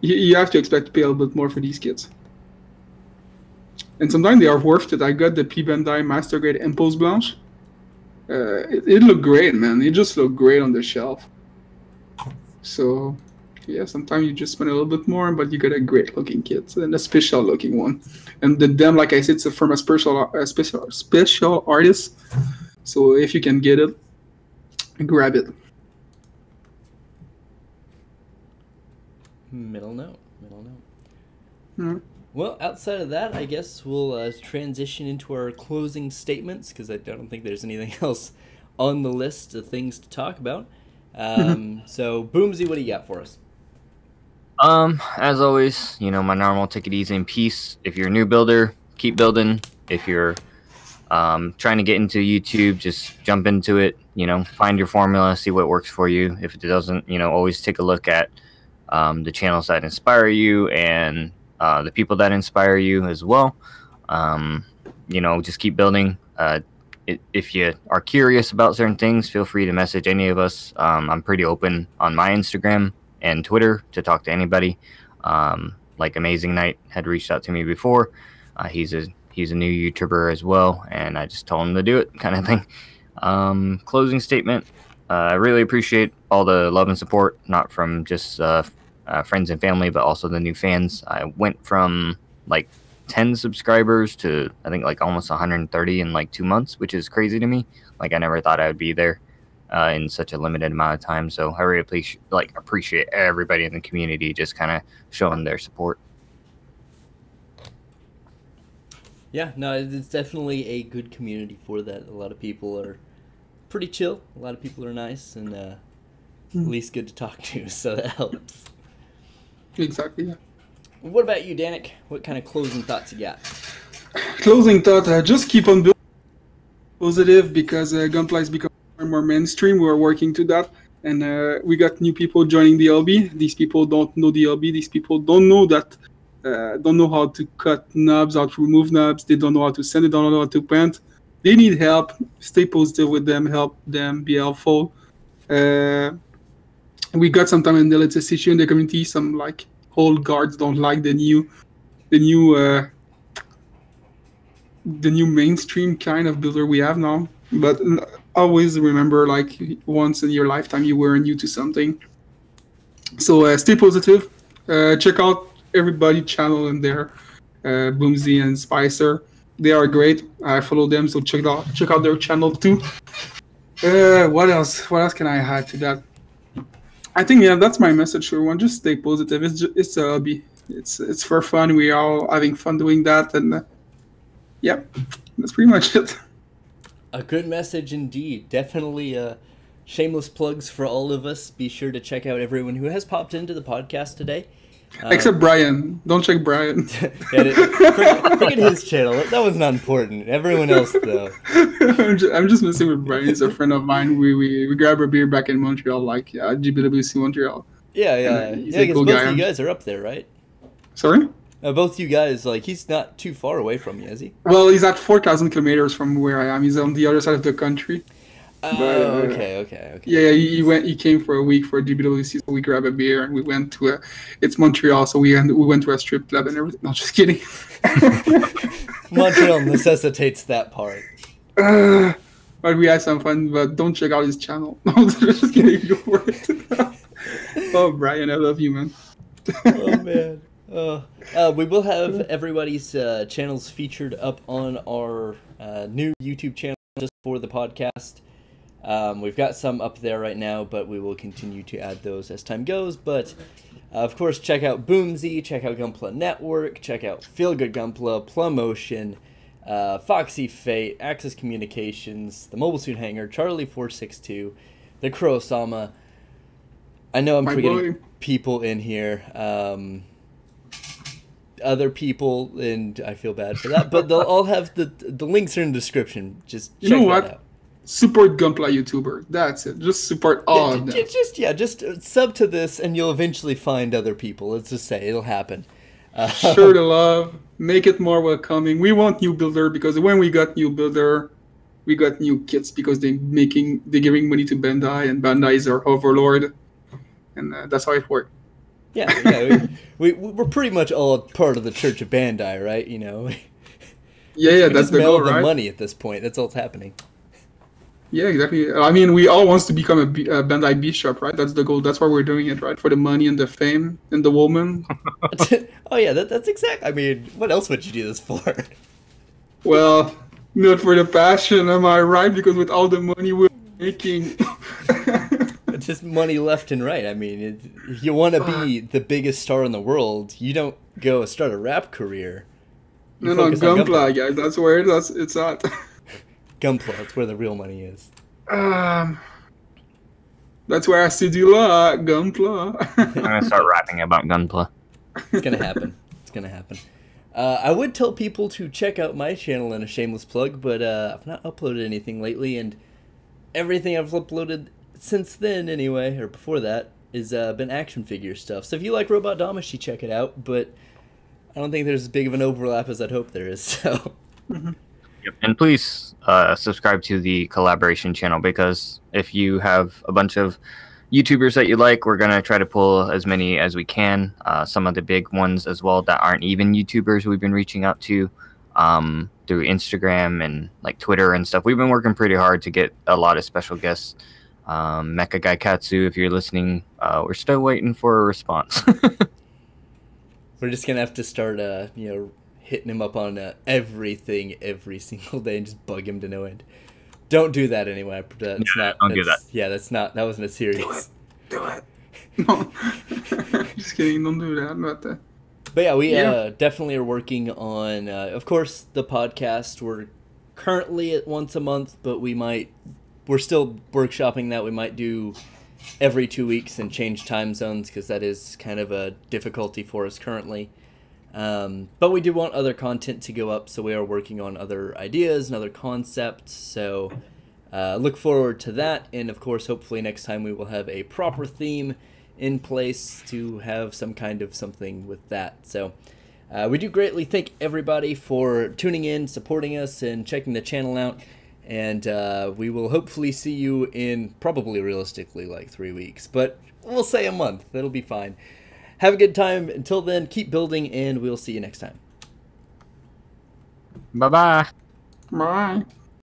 [SPEAKER 6] you have to expect to pay a little bit more for these kits. And sometimes they are worth it. I got the P Bandai Master Grade Impulse Blanche. It looked great, man. It just looked great on the shelf. So yeah, sometimes you just spend a little bit more, but you get a great looking kit and a special looking one. And the them, like I said, it's from a special artist. So if you can get it, grab it.
[SPEAKER 2] Middle note.
[SPEAKER 6] Hmm.
[SPEAKER 2] Well, outside of that, I guess we'll transition into our closing statements, because I don't think there's anything else on the list of things to talk about. So, Boomsy, what do you got for us?
[SPEAKER 1] As always, you know, my normal take it easy and peace. If you're a new builder, keep building. If you're trying to get into YouTube, just jump into it. You know, find your formula, see what works for you. If it doesn't, you know, always take a look at the channels that inspire you and the people that inspire you as well. You know, just keep building. If you are curious about certain things, feel free to message any of us. I'm pretty open on my Instagram and Twitter to talk to anybody. Like Amazing Knight had reached out to me before. He's a new YouTuber as well, and I just told him to do it, kind of thing. Closing statement. I really appreciate all the love and support, not from just friends and family, but also the new fans. I went from like 10 subscribers to I think like almost 130 in like 2 months, which is crazy to me. Like I never thought I would be there in such a limited amount of time. So I really appreciate everybody in the community just kind of showing their support.
[SPEAKER 2] Yeah, no, it's definitely a good community for that. A lot of people are pretty chill. A lot of people are nice and at least good to talk to, so that helps.
[SPEAKER 6] Exactly. Yeah.
[SPEAKER 2] What about you, Danik? What kind of closing thoughts you got?
[SPEAKER 6] Closing thought: just keep on building positive, because Gunpla is becoming more and more mainstream. We are working to that, and we got new people joining the LB. These people don't know the LB. These people don't know that. Don't know how to cut knobs, how to remove knobs. They don't know how to send it. Don't know how to paint. They need help. Stay positive with them. Help them. Be helpful. We got some time in the latest issue in the community. Some like old guards don't like the new mainstream kind of builder we have now. But always remember, like, once in your lifetime you were new to something. So stay positive. Check out everybody channel in there, Boomsy and Spicer. They are great. I follow them, so check out their channel too. What else? What else can I add to that? I think, yeah, that's my message to everyone. Just stay positive. It's a hobby. It's for fun. We are all having fun doing that, and yeah, that's pretty much it.
[SPEAKER 2] A good message indeed. Definitely shameless plugs for all of us. Be sure to check out everyone who has popped into the podcast today.
[SPEAKER 6] Except Brian. Don't check Brian.
[SPEAKER 2] Forget his channel. That was not important. Everyone else, though.
[SPEAKER 6] I'm just messing with Brian. He's a friend of mine. We grab a beer back in Montreal, like GBWC Montreal.
[SPEAKER 2] Yeah.
[SPEAKER 6] He's
[SPEAKER 2] I
[SPEAKER 6] a
[SPEAKER 2] guess
[SPEAKER 6] cool
[SPEAKER 2] both
[SPEAKER 6] guy.
[SPEAKER 2] of you guys are up there, right?
[SPEAKER 6] Sorry?
[SPEAKER 2] Both you guys, like, he's not too far away from you, is he?
[SPEAKER 6] Well, he's at 4,000 kilometers from where I am. He's on the other side of the country.
[SPEAKER 2] Oh, okay.
[SPEAKER 6] Yeah, he came for a week for GBWC, so we grabbed a beer and we went to it's Montreal, so we went to a strip club and everything. No, just kidding.
[SPEAKER 2] Montreal necessitates that part.
[SPEAKER 6] But we had some fun, but don't check out his channel. No, just kidding, go for it. Oh, Brian, I love you, man.
[SPEAKER 2] Oh, man. We will have everybody's channels featured up on our new YouTube channel just for the podcast. We've got some up there right now, but we will continue to add those as time goes. But, of course, check out Boomsy, check out Gunpla Network, check out Feel Good Gunpla, Plum Foxy Fate, Access Communications, The Mobile Suit Hanger, Charlie462, The Kurosama. I know I'm forgetting people in here. Other people, and I feel bad for that, but they'll all have the links are in the description. Just check that out.
[SPEAKER 6] Support Gunpla YouTuber. That's it. Just support all of them.
[SPEAKER 2] Just sub to this, and you'll eventually find other people. Let's just say it'll happen.
[SPEAKER 6] Share the love. Make it more welcoming. We want new builder because when we got new builder, we got new kits because they're giving money to Bandai, and Bandai is our overlord, and that's how it works.
[SPEAKER 2] Yeah, we're pretty much all part of the Church of Bandai, right? You know.
[SPEAKER 6] Yeah, that's the goal, right?
[SPEAKER 2] Money at this point. That's all that's happening.
[SPEAKER 6] Yeah, exactly. I mean, we all wants to become a Bandai bishop, right? That's the goal. That's why we're doing it, right? For the money and the fame and the woman.
[SPEAKER 2] Oh yeah, that's exact. I mean, what else would you do this for?
[SPEAKER 6] Well, not for the passion, am I right? Because with all the money we're making.
[SPEAKER 2] Just money left and right. I mean, if you want to be the biggest star in the world, you don't go start a rap career.
[SPEAKER 6] No, Gunpla, guys. That's where it's at.
[SPEAKER 2] Gunpla, that's where the real money is.
[SPEAKER 6] That's where I see you lot, Gunpla.
[SPEAKER 1] I'm gonna start rapping about Gunpla.
[SPEAKER 2] It's gonna happen. It's gonna happen. I would tell people to check out my channel in a shameless plug, but I've not uploaded anything lately, and everything I've uploaded since then, anyway, or before that, is been action figure stuff. So if you like Robot Damashi, check it out, but I don't think there's as big of an overlap as I'd hope there is, so...
[SPEAKER 1] Yep. And please subscribe to the collaboration channel, because if you have a bunch of YouTubers that you like, we're going to try to pull as many as we can. Some of the big ones as well that aren't even YouTubers we've been reaching out to through Instagram and like Twitter and stuff. We've been working pretty hard to get a lot of special guests. Mecha Guy Katsu, if you're listening, we're still waiting for a response.
[SPEAKER 2] We're just going to have to start, hitting him up on everything every single day and just bug him to no end. Don't do that anyway. Don't do that. Yeah, that wasn't a serious.
[SPEAKER 6] Do it. No. Just kidding. Don't do that. Not that.
[SPEAKER 2] But yeah, we definitely are working on, of course, the podcast. We're currently at once a month, but we're still workshopping that. We might do every 2 weeks and change time zones because that is kind of a difficulty for us currently. But we do want other content to go up, so we are working on other ideas and other concepts, so look forward to that, and of course hopefully next time we will have a proper theme in place to have some kind of something with that. So we do greatly thank everybody for tuning in, supporting us, and checking the channel out, and we will hopefully see you in probably realistically like 3 weeks, but we'll say a month. That'll be fine. Have a good time. Until then, keep building, and we'll see you next time.
[SPEAKER 1] Bye-bye.
[SPEAKER 6] Bye.